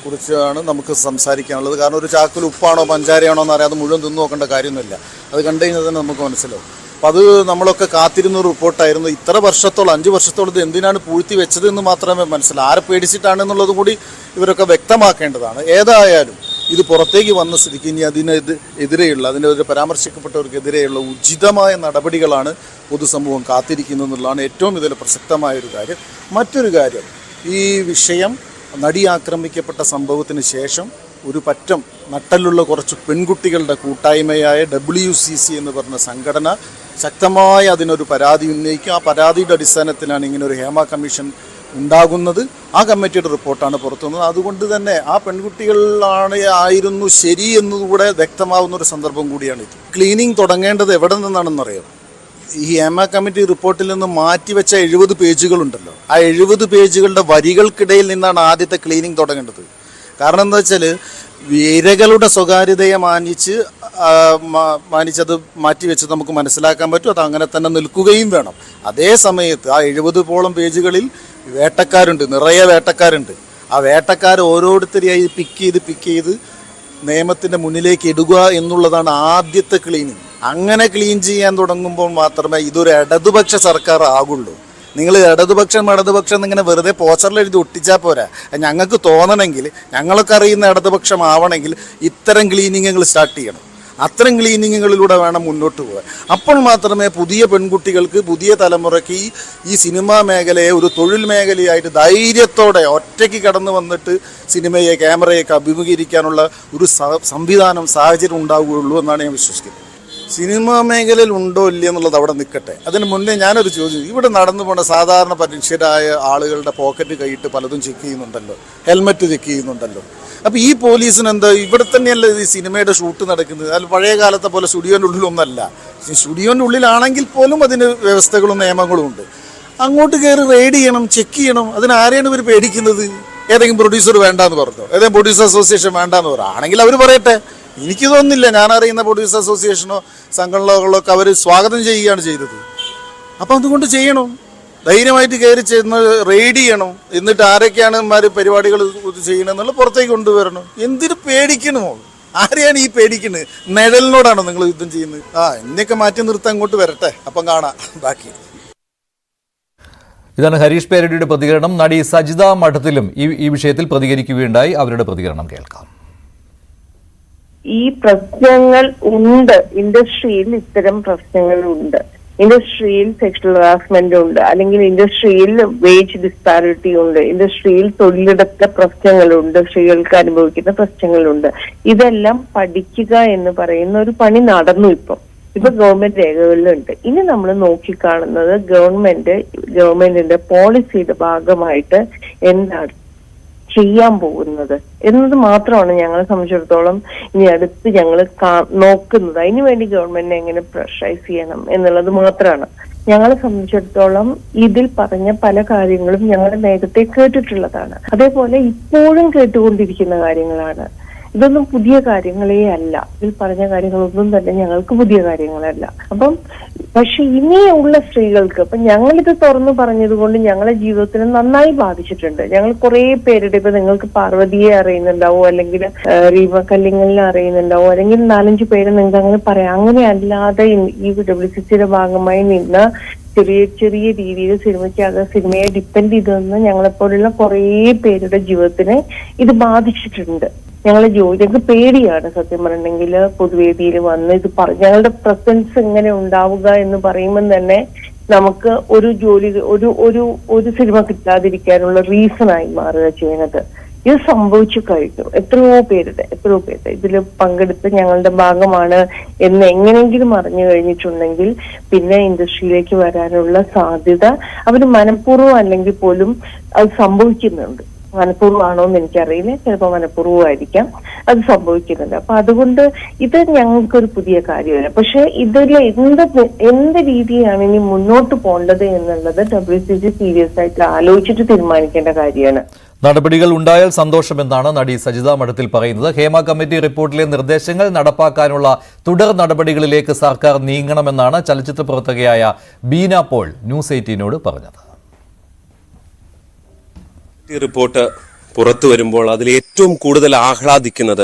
കുറിച്ചാണ് നമുക്ക് സംസാരിക്കാനുള്ളത്. കാരണം ഒരു ചാക്കിൽ ഉപ്പാണോ പഞ്ചാരയാണോ എന്ന് അറിയാതെ മുഴുവൻ തിന്നു നോക്കേണ്ട കാര്യമൊന്നുമില്ല. അത് കണ്ടു കഴിഞ്ഞാൽ തന്നെ നമുക്ക് മനസ്സിലാവും. അപ്പം അത് നമ്മളൊക്കെ കാത്തിരുന്ന ഒരു റിപ്പോർട്ടായിരുന്നു. ഇത്ര വർഷത്തോളം 5 വർഷത്തോളം ഇത് എന്തിനാണ് പൂഴ്ത്തി വെച്ചത് എന്ന് മാത്രമേ മനസ്സിലാവും. ആരെ പേടിച്ചിട്ടാണ് എന്നുള്ളതും കൂടി ഇവരൊക്കെ വ്യക്തമാക്കേണ്ടതാണ്. ഏതായാലും ഇത് പുറത്തേക്ക് വന്ന സ്ഥിതിക്ക് ഇനി അതിനെതിരെയുള്ള അതിനെതിരെ പരാമർശിക്കപ്പെട്ടവർക്കെതിരെയുള്ള ഉചിതമായ നടപടികളാണ് പൊതുസമൂഹം കാത്തിരിക്കുന്നത് എന്നുള്ളതാണ് ഏറ്റവും ഇതിൽ പ്രസക്തമായൊരു കാര്യം. മറ്റൊരു കാര്യം, ഈ വിഷയം നടി ആക്രമിക്കപ്പെട്ട സംഭവത്തിന് ശേഷം ഒരു പറ്റം നട്ടലുള്ള കുറച്ച് പെൺകുട്ടികളുടെ കൂട്ടായ്മയായ WCC എന്ന് പറഞ്ഞ സംഘടന ശക്തമായി അതിനൊരു പരാതി ഉന്നയിക്കും. ആ പരാതിയുടെ അടിസ്ഥാനത്തിലാണ് ഇങ്ങനെ ഒരു ഹേമ കമ്മീഷൻ ഉണ്ടാകുന്നത്. ആ കമ്മിറ്റിയുടെ റിപ്പോർട്ടാണ് പുറത്തു വന്നത്. അതുകൊണ്ട് തന്നെ ആ ആയിരുന്നു ശരി എന്നുകൂടെ വ്യക്തമാവുന്ന ഒരു സന്ദർഭം കൂടിയാണ് ഇത്. ക്ലീനിങ് തുടങ്ങേണ്ടത് എവിടെ നിന്നാണെന്നറിയാം. ഈ ഹേമ കമ്മിറ്റി റിപ്പോർട്ടിൽ നിന്ന് മാറ്റിവെച്ച 70 പേജുകളുണ്ടല്ലോ, ആ 70 പേജുകളുടെ വരികൾക്കിടയിൽ നിന്നാണ് ആദ്യത്തെ ക്ലീനിങ് തുടങ്ങേണ്ടത്. കാരണം എന്താ വെച്ചാൽ ഇരകളുടെ സ്വകാര്യതയെ മാനിച്ചത് മാറ്റിവെച്ചത് നമുക്ക് മനസ്സിലാക്കാൻ പറ്റും. അത് അങ്ങനെ തന്നെ നിൽക്കുകയും വേണം. അതേ സമയത്ത് ആ 70ഓളം പേജുകളിൽ വേട്ടക്കാരുണ്ട്, നിറയെ വേട്ടക്കാരുണ്ട്. ആ വേട്ടക്കാർ ഓരോരുത്തരെയായി പിക്ക് ചെയ്ത് നിയമത്തിൻ്റെ മുന്നിലേക്ക് ഇടുക എന്നുള്ളതാണ് ആദ്യത്തെ ക്ലീനിങ്. അങ്ങനെ ക്ലീൻ ചെയ്യാൻ തുടങ്ങുമ്പോൾ മാത്രമേ ഇതൊരു ഇടതുപക്ഷ സർക്കാർ ആകുള്ളൂ. നിങ്ങൾ ഇടതുപക്ഷം എന്നിങ്ങനെ വെറുതെ പോസ്റ്ററിൽ എഴുതി ഒട്ടിച്ചാൽ പോരാ. ഞങ്ങൾക്ക് തോന്നണമെങ്കിൽ, ഞങ്ങളൊക്കെ അറിയുന്ന ഇടതുപക്ഷം ആവണമെങ്കിൽ ഇത്തരം ക്ലീനിങ്ങുകൾ സ്റ്റാർട്ട് ചെയ്യണം. അത്തരം ക്ലീനിങ്ങുകളിലൂടെ വേണം മുന്നോട്ട് പോകാൻ. അപ്പോൾ മാത്രമേ പുതിയ പെൺകുട്ടികൾക്ക്, പുതിയ തലമുറയ്ക്ക് ഈ സിനിമാ മേഖലയെ ഒരു തൊഴിൽ മേഖലയായിട്ട് ധൈര്യത്തോടെ ഒറ്റയ്ക്ക് കടന്നു വന്നിട്ട് സിനിമയെ, ക്യാമറയൊക്കെ അഭിമുഖീകരിക്കാനുള്ള ഒരു സാഹചര്യം ഉണ്ടാവുകയുള്ളൂ എന്നാണ് ഞാൻ വിശ്വസിക്കുന്നത്. സിനിമാ മേഖലയിൽ ഉണ്ടോ ഇല്ല എന്നുള്ളത് അവിടെ നിൽക്കട്ടെ. അതിന് മുന്നേ ഞാനൊരു ചോദ്യം, ഇവിടെ നടന്നു പോണ സാധാരണ മനുഷ്യരായ ആളുകളുടെ പോക്കറ്റ് കൈയിട്ട് പലതും ചെക്ക് ചെയ്യുന്നുണ്ടല്ലോ, ഹെൽമെറ്റ് ചെക്ക് ചെയ്യുന്നുണ്ടല്ലോ. അപ്പോൾ ഈ പോലീസിന് എന്താ, ഇവിടെ തന്നെയല്ല ഈ സിനിമയുടെ ഷൂട്ട് നടക്കുന്നത്. അത് പഴയ കാലത്തെ പോലെ സ്റ്റുഡിയോൻ്റെ ഉള്ളിലൊന്നല്ല. സ്റ്റുഡിയോൻ്റെ ഉള്ളിലാണെങ്കിൽ പോലും അതിന് വ്യവസ്ഥകളും നിയമങ്ങളും ഉണ്ട്. അങ്ങോട്ട് കയറി റെയ്ഡ് ചെയ്യണം, ചെക്ക് ചെയ്യണം. അതിനാരെയാണ് ഇവർ പേടിക്കുന്നത്? ഏതെങ്കിലും പ്രൊഡ്യൂസർ വേണ്ടാന്ന് പറഞ്ഞോ, ഏതെങ്കിലും പ്രൊഡ്യൂസർ അസോസിയേഷൻ വേണ്ടാന്ന് പറ, ആണെങ്കിൽ അവർ പറയട്ടെ. എനിക്ക് തോന്നുന്നില്ല, ഞാൻ അറിയുന്ന പ്രൊഡ്യൂസർ അസോസിയേഷനോ സംഘടനകളൊക്കെ അവർ സ്വാഗതം ചെയ്യുകയാണ് ചെയ്തത്. അപ്പം അതുകൊണ്ട് ചെയ്യണം, ധൈര്യമായിട്ട് കയറി ചെന്ന് റെയ്ഡ് ചെയ്യണം. എന്നിട്ട് ആരൊക്കെയാണ് പരിപാടികൾ ചെയ്യണമെന്നുള്ള പുറത്തേക്ക് കൊണ്ടുവരണം. എന്തിനു പേടിക്കണമോ? ആരെയാണ് ഈ പേടിക്കുന്നത്? നിഴലിനോടാണോ നിങ്ങൾ യുദ്ധം ചെയ്യുന്നത്? എന്നെയൊക്കെ മാറ്റി നിർത്താൻ അങ്ങോട്ട് വരട്ടെ, അപ്പം കാണാം ബാക്കി. ഇതാണ് ഹരീഷ് പേരടിയുടെ പ്രതികരണം. നടി സജിത മഠത്തിലും ഈ വിഷയത്തിൽ പ്രതികരിക്കുകയുണ്ടായി. അവരുടെ പ്രതികരണം കേൾക്കാം. ഈ പ്രശ്നങ്ങൾ ഉണ്ട്, ഇൻഡസ്ട്രിയിൽ ഇത്തരം പ്രശ്നങ്ങളുണ്ട്. ഇൻഡസ്ട്രിയിൽ സെക്ഷൽ ഹറാസ്മെന്റ് ഉണ്ട്, അല്ലെങ്കിൽ ഇൻഡസ്ട്രിയിൽ വേജ് ഡിസ്പാരിറ്റി ഉണ്ട്, ഇൻഡസ്ട്രിയിൽ തൊഴിലിടത്തെ പ്രശ്നങ്ങളുണ്ട്, സ്ത്രീകൾക്ക് അനുഭവിക്കുന്ന പ്രശ്നങ്ങളുണ്ട്. ഇതെല്ലാം പഠിക്കുക എന്ന് പറയുന്ന ഒരു പണി നടന്നു. ഇപ്പൊ ഗവൺമെന്റ് രേഖകളിലുണ്ട്. ഇനി നമ്മൾ നോക്കിക്കാണുന്നത് ഗവൺമെന്റിന്റെ പോളിസിയുടെ ഭാഗമായിട്ട് എന്താണ് ചെയ്യാൻ പോകുന്നത് എന്നത് മാത്രമാണ് ഞങ്ങളെ സംബന്ധിച്ചിടത്തോളം ഇനി അടുത്ത് ഞങ്ങൾ നോക്കുന്നത്. അതിനുവേണ്ടി ഗവൺമെന്റിനെ എങ്ങനെ പ്രഷറൈസ് ചെയ്യണം എന്നുള്ളത് മാത്രമാണ്. ഞങ്ങളെ സംബന്ധിച്ചിടത്തോളം ഇതിൽ പറഞ്ഞ പല കാര്യങ്ങളും ഞങ്ങൾ നേരത്തെ കേട്ടിട്ടുള്ളതാണ്, അതേപോലെ ഇപ്പോഴും കേട്ടുകൊണ്ടിരിക്കുന്ന കാര്യങ്ങളാണ്. ഇതൊന്നും പുതിയ കാര്യങ്ങളേ അല്ല. ഇതിൽ പറഞ്ഞ കാര്യങ്ങളൊന്നും തന്നെ ഞങ്ങൾക്ക് പുതിയ കാര്യങ്ങളല്ല. പക്ഷെ ഇനിയുള്ള സ്ത്രീകൾക്ക്, ഇപ്പൊ ഞങ്ങളിത് തുറന്നു പറഞ്ഞത് കൊണ്ട് ഞങ്ങളെ ജീവിതത്തിന് നന്നായി ബാധിച്ചിട്ടുണ്ട്. ഞങ്ങൾ കുറെ പേരുടെ, ഇപ്പൊ നിങ്ങൾക്ക് പാർവതിയെ അറിയുന്നുണ്ടാവോ, അല്ലെങ്കിൽ റീമ കല്ലിങ്ങലിനെ അറിയുന്നുണ്ടാവോ, അല്ലെങ്കിൽ 4-5 പേര് നിങ്ങൾക്ക് അങ്ങനെ പറയാം. അങ്ങനെ അല്ലാതെ ഈ WCCയുടെ ഭാഗമായി നിന്ന് ചെറിയ രീതിയിൽ സിനിമയെ ഡിപ്പെൻഡ് ചെയ്തെന്ന് ഞങ്ങളെപ്പോലുള്ള കുറെ പേരുടെ ജീവിതത്തിനെ ഇത് ബാധിച്ചിട്ടുണ്ട്. ഞങ്ങൾക്ക് പേടിയാണ് സത്യം പറഞ്ഞെങ്കിൽ പൊതുവേദിയിൽ വന്ന് ഇത് ഞങ്ങളുടെ പ്രസൻസ് എങ്ങനെ ഉണ്ടാവുക എന്ന് പറയുമ്പോൾ തന്നെ നമുക്ക് ഒരു ഒരു സിനിമ കിട്ടാതിരിക്കാനുള്ള റീസണായി മാറുക ചെയ്യുന്നത്. ഇത് സംഭവിച്ചു കഴിഞ്ഞു. എത്രയോ പേരുടെ ഇതിൽ പങ്കെടുത്ത് ഞങ്ങളുടെ ഭാഗമാണ് എന്ന് എങ്ങനെയെങ്കിലും അറിഞ്ഞു കഴിഞ്ഞിട്ടുണ്ടെങ്കിൽ പിന്നെ ഇൻഡസ്ട്രിയിലേക്ക് വരാനുള്ള സാധ്യത അവർ മനഃപൂർവ്വം അല്ലെങ്കിൽ പോലും അത് സംഭവിക്കുന്നുണ്ട്. മനഃപൂർവ്വമാണോ എന്ന് എനിക്കറിയില്ല, ചിലപ്പോൾ മനഃപൂർവ്വമായിരിക്കാം അത് സംഭവിക്കുന്നുണ്ട്. അപ്പൊ അതുകൊണ്ട് ഇത് ഞങ്ങൾക്കൊരു പുതിയ കാര്യമല്ല. പക്ഷെ ഇതിൽ എന്ത് രീതിയാണ് ഇനി മുന്നോട്ട് പോകേണ്ടത് എന്നുള്ളത് WCC സീരിയസ് ആയിട്ട് ആലോചിച്ചിട്ട് തീരുമാനിക്കേണ്ട കാര്യമാണ്. നടപടികൾ ഉണ്ടായാൽ സന്തോഷമെന്നാണ് നടി സജിത മഠത്തിൽ പറയുന്നത്. ഹേമ കമ്മിറ്റി റിപ്പോർട്ടിലെ നിർദ്ദേശങ്ങൾ നടപ്പാക്കാനുള്ള തുടർ നടപടികളിലേക്ക് സർക്കാർ നീങ്ങണമെന്നാണ് ചലച്ചിത്ര പ്രവർത്തകയായ ബീന പോൾ ന്യൂസ് 18നോട് പറഞ്ഞത്. റിപ്പോർട്ട് പുറത്തു വരുമ്പോൾ അതിൽ ഏറ്റവും കൂടുതൽ ആഹ്ലാദിക്കുന്നത്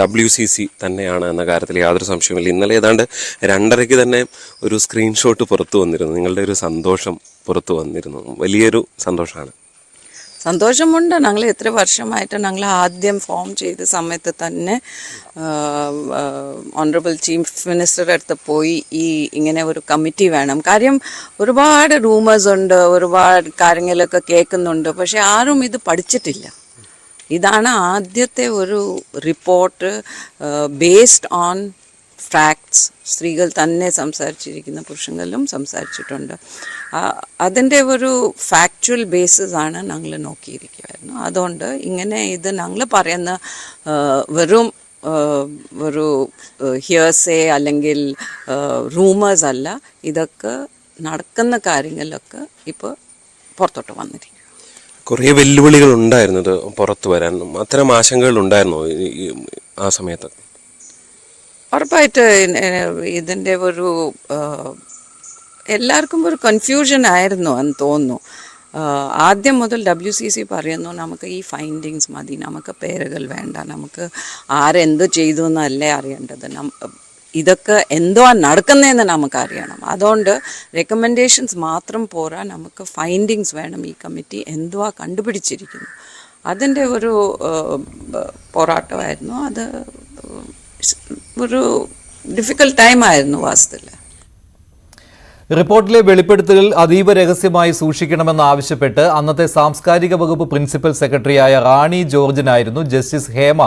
WCC തന്നെയാണ് എന്ന കാര്യത്തിൽ യാതൊരു സംശയമില്ല. ഇന്നലെ ഏതാണ്ട് 2:30 തന്നെ ഒരു സ്ക്രീൻഷോട്ട് പുറത്തു വന്നിരുന്നു. നിങ്ങളുടെ ഒരു സന്തോഷം പുറത്തു വന്നിരുന്നു. വലിയൊരു സന്തോഷമാണ്. സന്തോഷമുണ്ട്. ഞങ്ങൾ എത്ര വർഷമായിട്ട് ഞങ്ങൾ ആദ്യം ഫോം ചെയ്ത സമയത്ത് തന്നെ ഓണറബിൾ ചീഫ് മിനിസ്റ്ററുടെ അടുത്ത് പോയി ഇങ്ങനെ ഒരു കമ്മിറ്റി വേണം. കാര്യം ഒരുപാട് റൂമേഴ്സ് ഉണ്ട്, ഒരുപാട് കാര്യങ്ങളൊക്കെ കേൾക്കുന്നുണ്ട്, പക്ഷെ ആരും ഇത് പഠിച്ചിട്ടില്ല. ഇതാണ് ആദ്യത്തെ ഒരു റിപ്പോർട്ട് ബേസ്ഡ് ഓൺ ഫാക്ട്സ്. സ്ത്രീകൾ തന്നെ സംസാരിച്ചിരിക്കുന്ന, പുരുഷങ്ങളിലും സംസാരിച്ചിട്ടുണ്ട്. അതിൻ്റെ ഒരു ഫാക്ച്വൽ ബേസിസ് ആണ് ഞങ്ങൾ നോക്കിയിരിക്കുമായിരുന്നു. അതുകൊണ്ട് ഇങ്ങനെ ഇത് ഞങ്ങൾ പറയുന്ന വെറും ഒരു ഹിയർസേ അല്ലെങ്കിൽ റൂമേഴ്സ് അല്ല, ഇതൊക്കെ നടക്കുന്ന കാര്യങ്ങളിലൊക്കെ ഇപ്പോൾ പുറത്തോട്ട് വന്നിരിക്കും. കുറേ വെല്ലുവിളികൾ ഉണ്ടായിരുന്നത് പുറത്തു വരാൻ, അത്തരം ആശങ്കകൾ ഉണ്ടായിരുന്നോ ആ സമയത്ത്? ഉറപ്പായിട്ട് ഇതിൻ്റെ ഒരു എല്ലാവർക്കും ഒരു കൺഫ്യൂഷൻ ആയിരുന്നു എന്ന് തോന്നുന്നു. ആദ്യം മുതൽ WCC പറയുന്നു നമുക്ക് ഈ ഫൈൻഡിങ്സ് മതി, നമുക്ക് പേരുകൾ വേണ്ട, നമുക്ക് ആരെന്ത് ചെയ്തു എന്നല്ലേ അറിയേണ്ടത്, ഇതൊക്കെ എന്തോ നടക്കുന്നതെന്ന് നമുക്കറിയണം. അതുകൊണ്ട് റെക്കമെൻഡേഷൻസ് മാത്രം പോരാ, നമുക്ക് ഫൈൻഡിങ്സ് വേണം. ഈ കമ്മിറ്റി എന്തോ കണ്ടുപിടിച്ചിരിക്കുന്നു, അതിൻ്റെ ഒരു പോരാട്ടമായിരുന്നു. അത് ഒരു ഡിഫിക്കൽട്ട് ടൈം ആയിരുന്നു വാസ്തവത്തിൽ. റിപ്പോർട്ടിലെ വെളിപ്പെടുത്തലുകൾ അതീവ രഹസ്യമായി സൂക്ഷിക്കണമെന്നാവശ്യപ്പെട്ട് അന്നത്തെ സാംസ്കാരിക വകുപ്പ് പ്രിൻസിപ്പൽ സെക്രട്ടറിയായ റാണി ജോർജിനായിരുന്നു ജസ്റ്റിസ് ഹേമ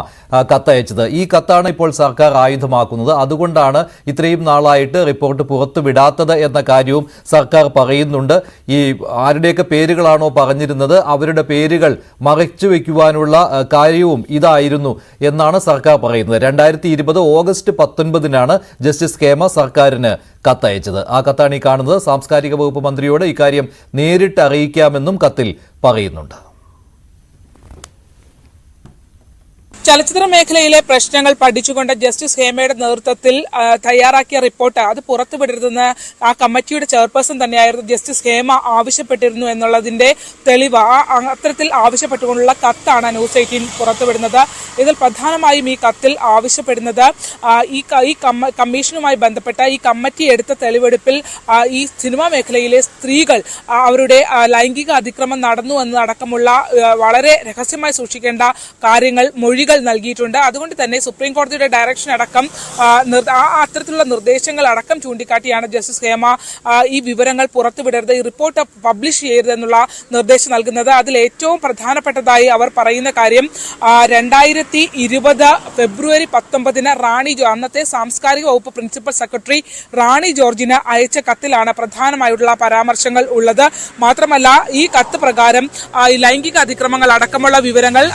കത്തയച്ചത്. ഈ കത്താണ് ഇപ്പോൾ സർക്കാർ ആയുധമാക്കുന്നത്. അതുകൊണ്ടാണ് ഇത്രയും നാളായിട്ട് റിപ്പോർട്ട് പുറത്തുവിടാത്തത് എന്ന കാര്യവും സർക്കാർ പറയുന്നുണ്ട്. ഈ ആരുടെയൊക്കെ പേരുകളാണോ പറഞ്ഞിരുന്നത് അവരുടെ പേരുകൾ മറച്ചു വയ്ക്കുവാനുള്ള കാര്യവും ഇതായിരുന്നു എന്നാണ് സർക്കാർ പറയുന്നത്. 2020 ഓഗസ്റ്റ് 19 ജസ്റ്റിസ് ഹേമ സർക്കാരിന് കത്തയച്ചത്. ആ കത്താണ് ഈ കാണുന്നത്. സാംസ്കാരിക വകുപ്പ് മന്ത്രിയോട് ഇക്കാര്യം നേരിട്ട് അറിയിക്കാമെന്നും കത്തിൽ പറയുന്നുണ്ട്. ചലച്ചിത്ര മേഖലയിലെ പ്രശ്നങ്ങൾ പഠിച്ചുകൊണ്ട് ജസ്റ്റിസ് ഹേമയുടെ നേതൃത്വത്തിൽ തയ്യാറാക്കിയ റിപ്പോർട്ട് അത് പുറത്തുവിടരുതെന്ന് ആ കമ്മിറ്റിയുടെ ചെയർപേഴ്സൺ തന്നെയായിരുന്നു ജസ്റ്റിസ് ഹേമ ആവശ്യപ്പെട്ടിരുന്നു എന്നുള്ളതിന്റെ തെളിവ് അത്തരത്തിൽ ആവശ്യപ്പെട്ടുകൊണ്ടുള്ള കത്താണ് ന്യൂസ് 18 പുറത്തുവിടുന്നത്. ഇതിൽ പ്രധാനമായും ഈ കത്തിൽ ആവശ്യപ്പെടുന്നത് ഈ കമ്മീഷനുമായി ബന്ധപ്പെട്ട ഈ കമ്മിറ്റി എടുത്ത തെളിവെടുപ്പിൽ ഈ സിനിമാ മേഖലയിലെ സ്ത്രീകൾ അവരുടെ ലൈംഗിക അതിക്രമം നടന്നു എന്നതടക്കമുള്ള വളരെ രഹസ്യമായി സൂക്ഷിക്കേണ്ട കാര്യങ്ങൾ, മൊഴികൾ നൽകിയിട്ടുണ്ട്. അതുകൊണ്ട് തന്നെ സുപ്രീം കോടതിയുടെ ഡയറക്ഷൻ അടക്കം അത്തരത്തിലുള്ള നിർദ്ദേശങ്ങൾ അടക്കം ചൂണ്ടിക്കാട്ടിയാണ് ജസ്റ്റിസ് ഹേമ ഈ വിവരങ്ങൾ പുറത്തുവിടരുത്, ഈ റിപ്പോർട്ട് പബ്ലിഷ് ചെയ്യരുതെന്നുള്ള നിർദ്ദേശം നൽകുന്നത്. അതിൽ ഏറ്റവും പ്രധാനപ്പെട്ടതായി അവർ പറയുന്ന കാര്യം 2020 ഫെബ്രുവരി 19 റാണി അന്നത്തെ സാംസ്കാരിക വകുപ്പ് പ്രിൻസിപ്പൽ സെക്രട്ടറി റാണി ജോർജിന് അയച്ച കത്തിലാണ് പ്രധാനമായിട്ടുള്ള പരാമർശങ്ങൾ ഉള്ളത്. മാത്രമല്ല ഈ കത്ത് പ്രകാരം ഈ ലൈംഗിക അതിക്രമങ്ങൾ അടക്കമുള്ള വിവരങ്ങൾ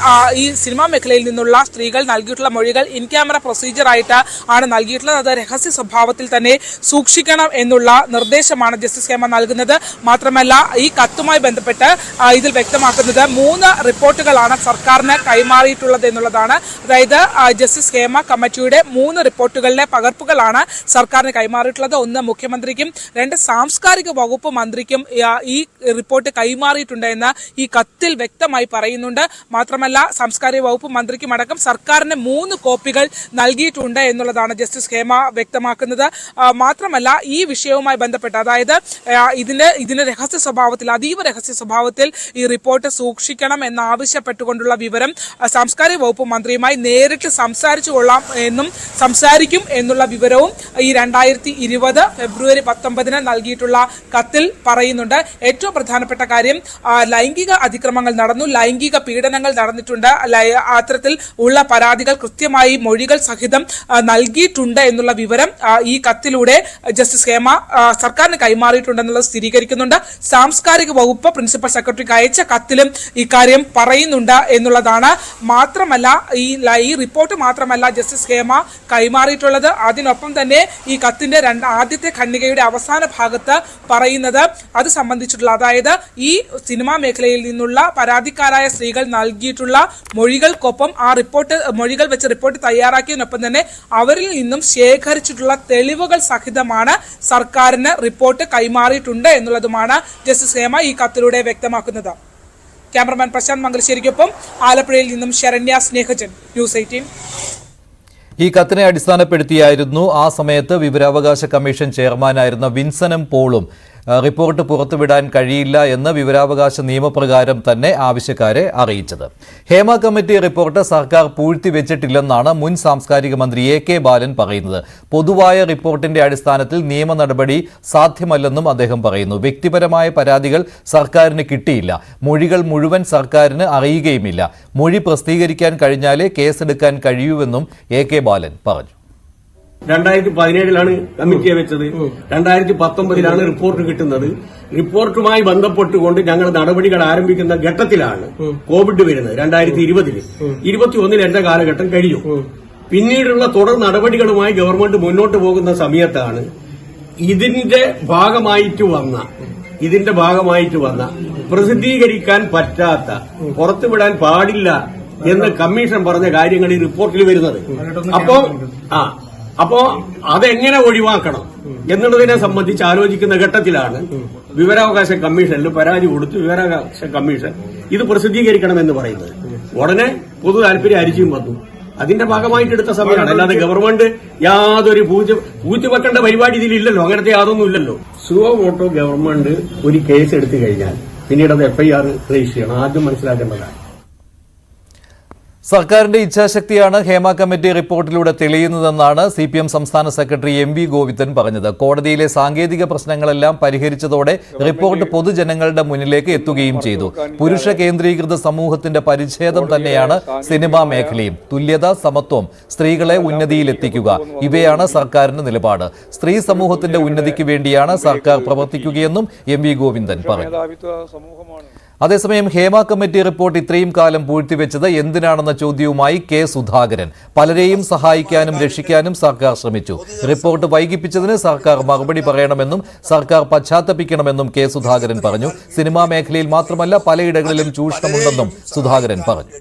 ഈ സിനിമാ മേഖലയിൽ നിന്നുള്ള സ്ത്രീകൾ നൽകിയിട്ടുള്ള മൊഴികൾ ഇൻ ക്യാമറ പ്രൊസീജിയർ ആയിട്ട് ആണ് നൽകിയിട്ടുള്ളത്. അത് രഹസ്യ സ്വഭാവത്തിൽ തന്നെ സൂക്ഷിക്കണം എന്നുള്ള നിർദ്ദേശമാണ് ജസ്റ്റിസ് ഹേമ നൽകുന്നത്. മാത്രമല്ല ഈ കത്തുമായി ബന്ധപ്പെട്ട് ഇതിൽ വ്യക്തമാക്കുന്നത് 3 റിപ്പോർട്ടുകളാണ് സർക്കാരിന് കൈമാറിയിട്ടുള്ളത് എന്നുള്ളതാണ്. അതായത് ജസ്റ്റിസ് ഹേമ കമ്മിറ്റിയുടെ 3 റിപ്പോർട്ടുകളിലെ പകർപ്പുകളാണ് സർക്കാരിന് കൈമാറിയിട്ടുള്ളത്. 1 മുഖ്യമന്ത്രിക്കും 2 സാംസ്കാരിക വകുപ്പ് മന്ത്രിക്കും ഈ റിപ്പോർട്ട് കൈമാറിയിട്ടുണ്ട് എന്ന് ഈ കത്തിൽ വ്യക്തമായി പറയുന്നുണ്ട്. മാത്രമല്ല സാംസ്കാരിക വകുപ്പ് മന്ത്രിക്കും അടക്കം സർക്കാരിന് 3 കോപ്പികൾ നൽകിയിട്ടുണ്ട് എന്നുള്ളതാണ് ജസ്റ്റിസ് ഹേമ വ്യക്തമാക്കുന്നത്. മാത്രമല്ല ഈ വിഷയവുമായി ബന്ധപ്പെട്ട് അതായത് ഇതിന് രഹസ്യ സ്വഭാവത്തിൽ, അതീവ രഹസ്യ സ്വഭാവത്തിൽ ഈ റിപ്പോർട്ട് സൂക്ഷിക്കണം എന്നാവശ്യപ്പെട്ടുകൊണ്ടുള്ള വിവരം സാംസ്കാരിക വകുപ്പ് മന്ത്രിയുമായി നേരിട്ട് സംസാരിക്കും എന്നുള്ള വിവരവും ഈ 2020 ഫെബ്രുവരി 19 നൽകിയിട്ടുള്ള കത്തിൽ പറയുന്നുണ്ട്. ഏറ്റവും പ്രധാനപ്പെട്ട കാര്യം ലൈംഗിക അതിക്രമങ്ങൾ നടന്നു, ലൈംഗിക പീഡനങ്ങൾ നടന്നിട്ടുണ്ട്, അത്തരത്തിൽ ഉള്ള പരാതികൾ കൃത്യമായി മൊഴികൾ സഹിതം നൽകിയിട്ടുണ്ട് എന്നുള്ള വിവരം ഈ കത്തിലൂടെ ജസ്റ്റിസ് ഹേമ സർക്കാരിന് കൈമാറിയിട്ടുണ്ടെന്നുള്ളത് സ്ഥിരീകരിക്കുന്നുണ്ട്. സാംസ്കാരിക വകുപ്പ് പ്രിൻസിപ്പൽ സെക്രട്ടറിക്ക് അയച്ച കത്തിലും ഇക്കാര്യം പറയുന്നുണ്ട് എന്നുള്ളതാണ്. മാത്രമല്ല ഈ റിപ്പോർട്ട് മാത്രമല്ല ജസ്റ്റിസ് ഹേമ കൈമാറിയിട്ടുള്ളത്. അതിനൊപ്പം തന്നെ ഈ കത്തിന്റെ ആദ്യത്തെ ഖണ്ഡികയുടെ അവസാന ഭാഗത്ത് പറയുന്നത് അത് സംബന്ധിച്ചിട്ടുള്ള, അതായത് ഈ സിനിമാ മേഖലയിൽ നിന്നുള്ള പരാതിക്കാരായ സ്ത്രീകൾ നൽകിയിട്ടുള്ള മൊഴികൾക്കൊപ്പം ആ മൊഴികൾ വെച്ച് റിപ്പോർട്ട് തയ്യാറാക്കിയതിനൊപ്പം തന്നെ അവരിൽ നിന്നും ശേഖരിച്ചിട്ടുള്ള തെളിവുകൾ സഹിതമാണ് സർക്കാരിന് റിപ്പോർട്ട് കൈമാറിയിട്ടുണ്ട് എന്നുള്ളതുമാണ് ജസ്റ്റിസ് ഹേമ ഈ കത്തിലൂടെ വ്യക്തമാക്കുന്നത്. ക്യാമറമാൻ പ്രശാന്ത് മംഗലശ്ശേരിക്കൊപ്പം ആലപ്പുഴയിൽ നിന്നും ശരണ്യ സ്നേഹജൻ, ന്യൂസ് 18. ഈ കത്തിനെ അടിസ്ഥാനപ്പെടുത്തിയായിരുന്നു ആ സമയത്ത് വിവരാവകാശ കമ്മീഷൻ ചെയർമാനായിരുന്ന വിൻസനും പോളും റിപ്പോർട്ട് പുറത്തുവിടാൻ കഴിയില്ല എന്ന് വിവരാവകാശ നിയമപ്രകാരം തന്നെ ആവശ്യക്കാരെ അറിയിച്ചത്. ഹേമ കമ്മിറ്റി റിപ്പോർട്ട് സർക്കാർ പൂഴ്ത്തിവെച്ചിട്ടില്ലെന്നാണ് മുൻ സാംസ്കാരിക മന്ത്രി AK ബാലൻ പറയുന്നത്. പൊതുവായ റിപ്പോർട്ടിന്റെ അടിസ്ഥാനത്തിൽ നിയമ നടപടി സാധ്യമല്ലെന്നും അദ്ദേഹം പറയുന്നു. വ്യക്തിപരമായ പരാതികൾ സർക്കാരിന് കിട്ടിയില്ല, മൊഴികൾ മുഴുവൻ സർക്കാരിന് അറിയുകയുമില്ല, മൊഴി പ്രസിദ്ധീകരിക്കാൻ കഴിഞ്ഞാലേ കേസെടുക്കാൻ കഴിയൂവെന്നും AK ബാലൻ പറഞ്ഞു. 2017 കമ്മിറ്റിയെ വെച്ചത്, 2019 റിപ്പോർട്ട് കിട്ടുന്നത്. റിപ്പോർട്ടുമായി ബന്ധപ്പെട്ടുകൊണ്ട് ഞങ്ങൾ നടപടികൾ ആരംഭിക്കുന്ന ഘട്ടത്തിലാണ് കോവിഡ് വരുന്നത്. 2020 21 എന്റെ കാലഘട്ടം കഴിഞ്ഞു. പിന്നീടുള്ള തുടർ നടപടികളുമായി ഗവൺമെന്റ് മുന്നോട്ട് പോകുന്ന സമയത്താണ് ഇതിന്റെ ഭാഗമായിട്ട് വന്ന പ്രസിദ്ധീകരിക്കാൻ പറ്റാത്ത, പുറത്തുവിടാൻ പാടില്ല എന്ന് കമ്മീഷൻ പറഞ്ഞ കാര്യങ്ങൾ ഈ റിപ്പോർട്ടിൽ വരുന്നത്. അപ്പോ അതെങ്ങനെ ഒഴിവാക്കണം എന്നുള്ളതിനെ സംബന്ധിച്ച് ആലോചിക്കുന്ന ഘട്ടത്തിലാണ് വിവരാവകാശ കമ്മീഷനിൽ പരാതി കൊടുത്ത് വിവരാവകാശ കമ്മീഷൻ ഇത് പ്രസിദ്ധീകരിക്കണമെന്ന് പറയുന്നത്. ഉടനെ പൊതു താല്പര്യ അരിച്ചും വന്നു. അതിന്റെ ഭാഗമായിട്ട് എടുത്ത സമയമാണ്. അല്ലാതെ ഗവൺമെന്റ് യാതൊരു പൂജവെക്കേണ്ട പരിപാടി ഇതിലില്ലല്ലോ, അങ്ങനത്തെ യാതൊന്നും ഇല്ലല്ലോ. സുവോ വോട്ടോ ഗവൺമെന്റ് ഒരു കേസ് എടുത്തു കഴിഞ്ഞാൽ പിന്നീട് അത് FIR രജിസ്റ്റർ ചെയ്യണം. ആദ്യം മനസ്സിലാക്കേണ്ടതാണ്. സർക്കാരിന്റെ ഇച്ഛാശക്തിയാണ് ഹേമ കമ്മിറ്റി റിപ്പോർട്ടിലൂടെ തെളിയുന്നതെന്നാണ് CPM സംസ്ഥാന സെക്രട്ടറി MV ഗോവിന്ദൻ പറഞ്ഞത്. കോടതിയിലെ സാങ്കേതിക പ്രശ്നങ്ങളെല്ലാം പരിഹരിച്ചതോടെ റിപ്പോർട്ട് പൊതുജനങ്ങളുടെ മുന്നിലേക്ക് എത്തുകയും ചെയ്തു. പുരുഷ കേന്ദ്രീകൃത സമൂഹത്തിന്റെ പരിച്ഛേദം തന്നെയാണ് സിനിമാ മേഖലയും. തുല്യത, സമത്വം, സ്ത്രീകളെ ഉന്നതിയിലെത്തിക്കുക, ഇവയാണ് സർക്കാരിന്റെ നിലപാട്. സ്ത്രീ സമൂഹത്തിന്റെ ഉന്നതിക്ക് വേണ്ടിയാണ് സർക്കാർ പ്രവർത്തിക്കുകയെന്നും MV ഗോവിന്ദൻ പറഞ്ഞു. അതേസമയം ഹേമ കമ്മിറ്റി റിപ്പോർട്ട് ഇത്രയും കാലം പൂഴ്ത്തിവെച്ചത് എന്തിനാണെന്ന ചോദ്യവുമായി K സുധാകരൻ. പലരെയും സഹായിക്കാനും രക്ഷിക്കാനും സർക്കാർ ശ്രമിച്ചു. റിപ്പോർട്ട് വൈകിപ്പിച്ചതിന് സർക്കാർ മറുപടി പറയണമെന്നും സർക്കാർ പശ്ചാത്തപിക്കണമെന്നും K സുധാകരൻ പറഞ്ഞു. സിനിമാ മേഖലയിൽ മാത്രമല്ല പലയിടങ്ങളിലും ചൂഷണമുണ്ടെന്നും സുധാകരൻ പറഞ്ഞു.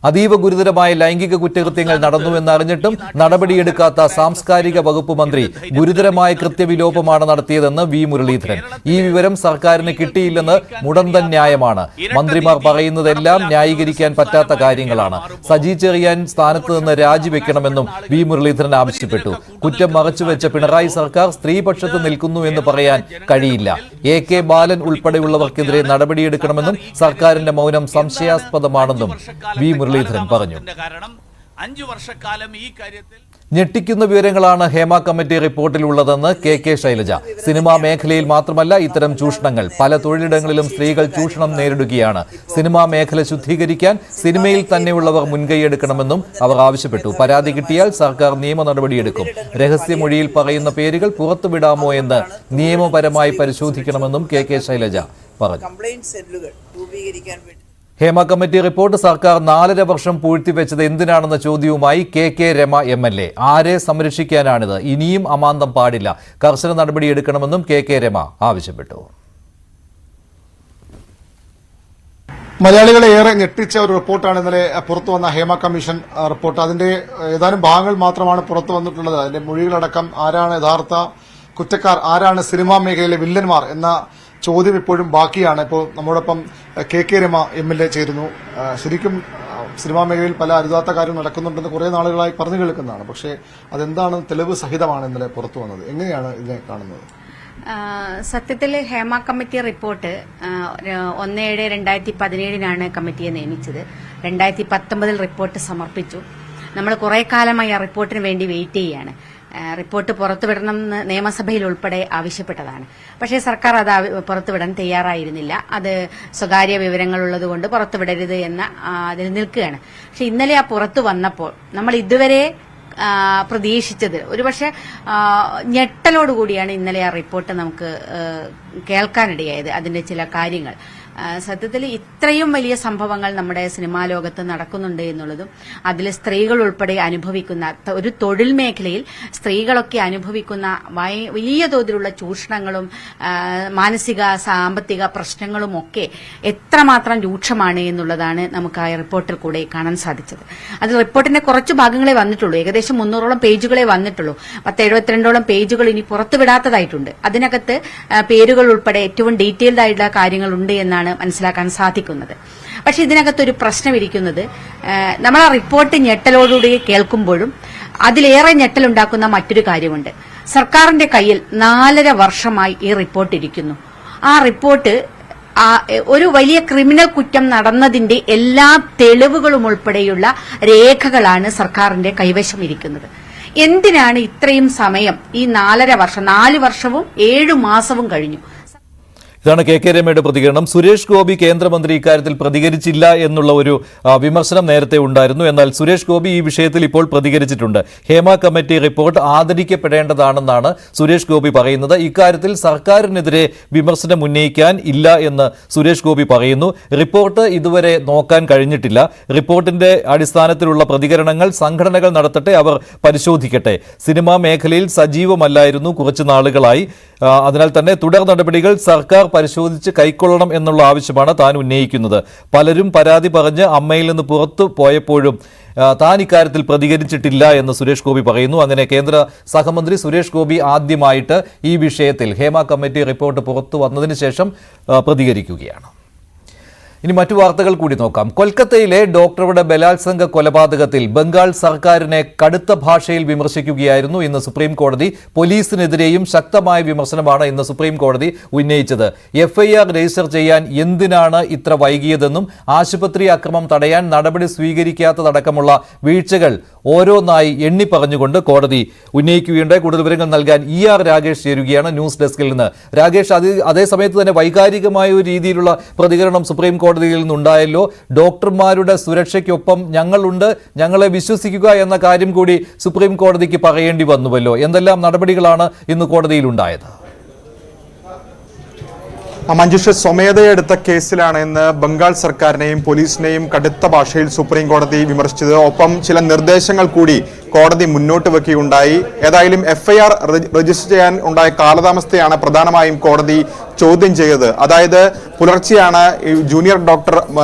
അതീവ ഗുരുതരമായ ലൈംഗിക കുറ്റകൃത്യങ്ങൾ നടന്നുവെന്നറിഞ്ഞിട്ടും നടപടിയെടുക്കാത്ത സാംസ്കാരിക വകുപ്പ് മന്ത്രി ഗുരുതരമായ കൃത്യവിലോപമാണ് നടത്തിയതെന്ന് V മുരളീധരൻ. ഈ വിവരം സർക്കാരിന് കിട്ടിയില്ലെന്ന് മുടന്തൻ ന്യായമാണ്. മന്ത്രിമാർ പറയുന്നതെല്ലാം ന്യായീകരിക്കാൻ പറ്റാത്ത കാര്യങ്ങളാണ്. സജി ചെറിയാൻ സ്ഥാനത്ത് നിന്ന് രാജിവെക്കണമെന്നും V മുരളീധരൻ ആവശ്യപ്പെട്ടു. കുറ്റം മറച്ചുവെച്ച പിണറായി സർക്കാർ സ്ത്രീപക്ഷത്ത് നിൽക്കുന്നു എന്ന് പറയാൻ കഴിയില്ല. AK ബാലൻ ഉൾപ്പെടെയുള്ളവർക്കെതിരെ നടപടിയെടുക്കണമെന്നും സർക്കാരിന്റെ മൗനം സംശയാസ്പദമാണെന്നും V മുരളീധരൻ പറഞ്ഞു. ഞെട്ടിക്കുന്ന വിവരങ്ങളാണ് ഹേമ കമ്മിറ്റി റിപ്പോർട്ടിലുള്ളതെന്ന് KK ശൈലജ. സിനിമാ മേഖലയിൽ മാത്രമല്ല ഇത്തരം ചൂഷണങ്ങൾ. പല തൊഴിലിടങ്ങളിലും സ്ത്രീകൾ ചൂഷണം നേരിടുകയാണ്. സിനിമാ മേഖല ശുദ്ധീകരിക്കാൻ സിനിമയിൽ തന്നെയുള്ളവർ മുൻകൈയെടുക്കണമെന്നും അവർ ആവശ്യപ്പെട്ടു. പരാതി കിട്ടിയാൽ സർക്കാർ നിയമ നടപടിയെടുക്കും. രഹസ്യമൊഴിയിൽ പറയുന്ന പേരുകൾ പുറത്തുവിടാമോ എന്ന് നിയമപരമായി പരിശോധിക്കണമെന്നും KK ശൈലജ പറഞ്ഞു. ഹേമ കമ്മിറ്റി റിപ്പോർട്ട് സർക്കാർ 4.5 വർഷം പൂഴ്ത്തിവെച്ചത് എന്തിനാണെന്ന ചോദ്യവുമായി KK രമ MLA. ആരെ സംരക്ഷിക്കാനാണിത്? ഇനിയും അമാന്തം പാടില്ല. കർശന നടപടിയെടുക്കണമെന്നും KK രമ ആവശ്യപ്പെട്ടു. മലയാളികളെ ഏറെ ഞെട്ടിച്ച ഒരു റിപ്പോർട്ടാണ് ഇന്നലെ പുറത്തു വന്ന ഹേമ കമ്മീഷൻ റിപ്പോർട്ട്. അതിന്റെ ഏതാനും ഭാഗങ്ങൾ മാത്രമാണ് പുറത്തു വന്നിട്ടുള്ളത്. അതിന്റെ മൊഴികളടക്കം ആരാണ് യഥാർത്ഥ കുറ്റക്കാർ, ആരാണ് സിനിമാ മേഖലയിലെ വില്ലന്മാർ എന്ന ചോദ്യം ഇപ്പോഴും ബാക്കിയാണ്. ഇപ്പോൾ നമ്മോടൊപ്പം KK രമ MLA ചേരുന്നു. ശരിക്കും സിനിമാ മേഖലയിൽ പല അരുതാത്ത കാര്യം നടക്കുന്നുണ്ടെന്ന് കുറെ നാളുകളായി പറഞ്ഞു കേൾക്കുന്നതാണ്. പക്ഷേ അതെന്താണ് തെളിവ് സഹിതമാണ് ഇന്നലെ പുറത്തു വന്നത്. എങ്ങനെയാണ് ഇതിനെ കാണുന്നത്? സത്യത്തിൽ ഹേമ കമ്മിറ്റി റിപ്പോർട്ട് 1/7/2017 കമ്മിറ്റിയെ നിയമിച്ചത്. 2019 റിപ്പോർട്ട് സമർപ്പിച്ചു. നമ്മൾ കുറെ കാലമായി ആ റിപ്പോർട്ടിന് വേണ്ടി വെയിറ്റ് ചെയ്യുകയാണ്. റിപ്പോർട്ട് പുറത്തുവിടണമെന്ന് നിയമസഭയിൽ ഉൾപ്പെടെ ആവശ്യപ്പെട്ടതാണ്. പക്ഷേ സർക്കാർ അത് പുറത്തുവിടാൻ തയ്യാറായിരുന്നില്ല. അത് സ്വകാര്യ വിവരങ്ങളുള്ളതുകൊണ്ട് പുറത്തുവിടരുത് എന്ന അതിൽ നിൽക്കുകയാണ്. പക്ഷെ ഇന്നലെ ആ പുറത്തു വന്നപ്പോൾ നമ്മൾ ഇതുവരെ പ്രതീക്ഷിച്ചത് ഒരുപക്ഷെ ഞെട്ടലോടുകൂടിയാണ് ഇന്നലെ ആ റിപ്പോർട്ട് നമുക്ക് കേൾക്കാനിടയായത്. അതിന്റെ ചില കാര്യങ്ങൾ സത്യത്തിൽ ഇത്രയും വലിയ സംഭവങ്ങൾ നമ്മുടെ സിനിമാ ലോകത്ത് നടക്കുന്നുണ്ട് എന്നുള്ളതും അതിൽ സ്ത്രീകൾ ഉൾപ്പെടെ അനുഭവിക്കുന്ന ഒരു തൊഴിൽ മേഖലയിൽ സ്ത്രീകളൊക്കെ അനുഭവിക്കുന്ന വലിയ തോതിലുള്ള ചൂഷണങ്ങളും മാനസിക സാമ്പത്തിക പ്രശ്നങ്ങളും ഒക്കെ എത്രമാത്രം രൂക്ഷമാണ് എന്നുള്ളതാണ് നമുക്ക് ആ റിപ്പോർട്ടിൽ കൂടെ കാണാൻ സാധിച്ചത്. അത് റിപ്പോർട്ടിന്റെ കുറച്ച് ഭാഗങ്ങളെ വന്നിട്ടുള്ളൂ. ഏകദേശം 300ഓളം പേജുകളെ വന്നിട്ടുള്ളൂ. 1072ഓളം പേജുകൾ ഇനി പുറത്തുവിടാത്തതായിട്ടുണ്ട്. അതിനകത്ത് പേരുകൾ ഉൾപ്പെടെ ഏറ്റവും ഡീറ്റെയിൽഡ് ആയിട്ടുള്ള കാര്യങ്ങളുണ്ട് എന്നാണ് മനസ്സിലാക്കാൻ സാധിക്കുന്നത്. പക്ഷെ ഇതിനകത്തൊരു പ്രശ്നം ഇരിക്കുന്നത് നമ്മൾ ആ റിപ്പോർട്ട് ഞെട്ടലോടുകൂടി കേൾക്കുമ്പോഴും അതിലേറെ ഞെട്ടലുണ്ടാക്കുന്ന മറ്റൊരു കാര്യമുണ്ട്. സർക്കാരിന്റെ കയ്യിൽ 4.5 വർഷമായി ഈ റിപ്പോർട്ട് ഇരിക്കുന്നു. ആ റിപ്പോർട്ട് ഒരു വലിയ ക്രിമിനൽ കുറ്റം നടന്നതിന്റെ എല്ലാ തെളിവുകളും ഉൾപ്പെടെയുള്ള രേഖകളാണ് സർക്കാരിന്റെ കൈവശം ഇരിക്കുന്നത്. എന്തിനാണ് ഇത്രയും സമയം? ഈ 4.5 വർഷം, 4 വർഷവും 7 മാസവും കഴിഞ്ഞു. ഇതാണ് കെ രമയുടെ പ്രതികരണം. സുരേഷ് ഗോപി കേന്ദ്രമന്ത്രി ഇക്കാര്യത്തിൽ പ്രതികരിച്ചില്ല എന്നുള്ള ഒരു വിമർശനം നേരത്തെ ഉണ്ടായിരുന്നു. എന്നാൽ സുരേഷ് ഗോപി ഈ വിഷയത്തിൽ ഇപ്പോൾ പ്രതികരിച്ചിട്ടുണ്ട്. ഹേമ കമ്മിറ്റി റിപ്പോർട്ട് ആദരിക്കപ്പെടേണ്ടതാണെന്നാണ് സുരേഷ് ഗോപി പറയുന്നത്. ഇക്കാര്യത്തിൽ സർക്കാരിനെതിരെ വിമർശനം ഉന്നയിക്കാൻ ഇല്ല എന്ന് സുരേഷ് ഗോപി പറയുന്നു. റിപ്പോർട്ട് ഇതുവരെ നോക്കാൻ കഴിഞ്ഞിട്ടില്ല. റിപ്പോർട്ടിന്റെ അടിസ്ഥാനത്തിലുള്ള പ്രതികരണങ്ങൾ സംഘടനകൾ നടത്തട്ടെ, അവർ പരിശോധിക്കട്ടെ. സിനിമാ മേഖലയിൽ സജീവമല്ലായിരുന്നു കുറച്ചു നാളുകളായി. അതിനാൽ തന്നെ തുടർ നടപടികൾ സർക്കാർ പരിശോധിച്ച് കൈക്കൊള്ളണം എന്നുള്ള ആവശ്യമാണ് താൻ ഉന്നയിക്കുന്നത്. പലരും പരാതി പറഞ്ഞ് അമ്മയിൽ നിന്ന് പുറത്തു പോയപ്പോഴും താൻ ഇക്കാര്യത്തിൽ പ്രതികരിച്ചിട്ടില്ല എന്ന് സുരേഷ് ഗോപി പറയുന്നു. അങ്ങനെ കേന്ദ്ര സഹമന്ത്രി സുരേഷ് ഗോപി ആദ്യമായിട്ട് ഈ വിഷയത്തിൽ ഹേമ കമ്മിറ്റി റിപ്പോർട്ട് പുറത്തു വന്നതിന് ശേഷം പ്രതികരിക്കുകയാണ്. ഇനി മറ്റു വാർത്തകൾ കൂടി നോക്കാം. കൊൽക്കത്തയിലെ ഡോക്ടറുടെ ബലാത്സംഗ കൊലപാതകത്തിൽ ബംഗാൾ സർക്കാരിനെ കടുത്ത ഭാഷയിൽ വിമർശിക്കുകയായിരുന്നു ഇന്ന് സുപ്രീം കോടതി. പോലീസിനെതിരെയും ശക്തമായ വിമർശനമാണ് ഇന്ന് സുപ്രീം കോടതി ഉന്നയിച്ചത്. FIR രജിസ്റ്റർ ചെയ്യാൻ എന്തിനാണ് ഇത്ര വൈകിയതെന്നും ആശുപത്രി അക്രമം തടയാൻ നടപടി സ്വീകരിക്കാത്തതടക്കമുള്ള വീഴ്ചകൾ ഓരോന്നായി എണ്ണി പറഞ്ഞുകൊണ്ട് കോടതി ഉന്നയിക്കുകയുണ്ടായി. കൂടുതൽ വിവരങ്ങൾ നൽകാൻ ER രാഗേഷ് ചേരുകയാണ് ന്യൂസ് ഡെസ്കിൽ നിന്ന്. രാഗേഷ്, അതേസമയത്ത് തന്നെ വൈകാരികമായ ഒരു രീതിയിലുള്ള പ്രതികരണം സുപ്രീം കോടതിയിൽ നിന്നുണ്ടായല്ലോ. ഡോക്ടർമാരുടെ സുരക്ഷയ്ക്കൊപ്പം ഞങ്ങളുണ്ട്, ഞങ്ങളെ വിശ്വസിക്കുക എന്ന കാര്യം കൂടി സുപ്രീം കോടതിക്ക് പറയേണ്ടി വന്നുവല്ലോ. എന്തെല്ലാം നടപടികളാണ് ഇന്ന് കോടതിയിൽ ഉണ്ടായത്? മഞ്ജുഷ, സ്വമേധയെടുത്ത കേസിലാണ് ഇന്ന് ബംഗാൾ സർക്കാരിനെയും പോലീസിനെയും കടുത്ത ഭാഷയിൽ സുപ്രീം കോടതി വിമർശിച്ചത്. ഒപ്പം ചില നിർദ്ദേശങ്ങൾ കൂടി കോടതി മുന്നോട്ട് വെക്കുകയുണ്ടായി. ഏതായാലും FIR രജിസ്റ്റർ ചെയ്യാൻ ഉണ്ടായ കാലതാമസത്തെയാണ് പ്രധാനമായും കോടതി ചോദ്യം ചെയ്തത്. അതായത് പുലർച്ചെയാണ് ജൂനിയർ ഡോക്ടർ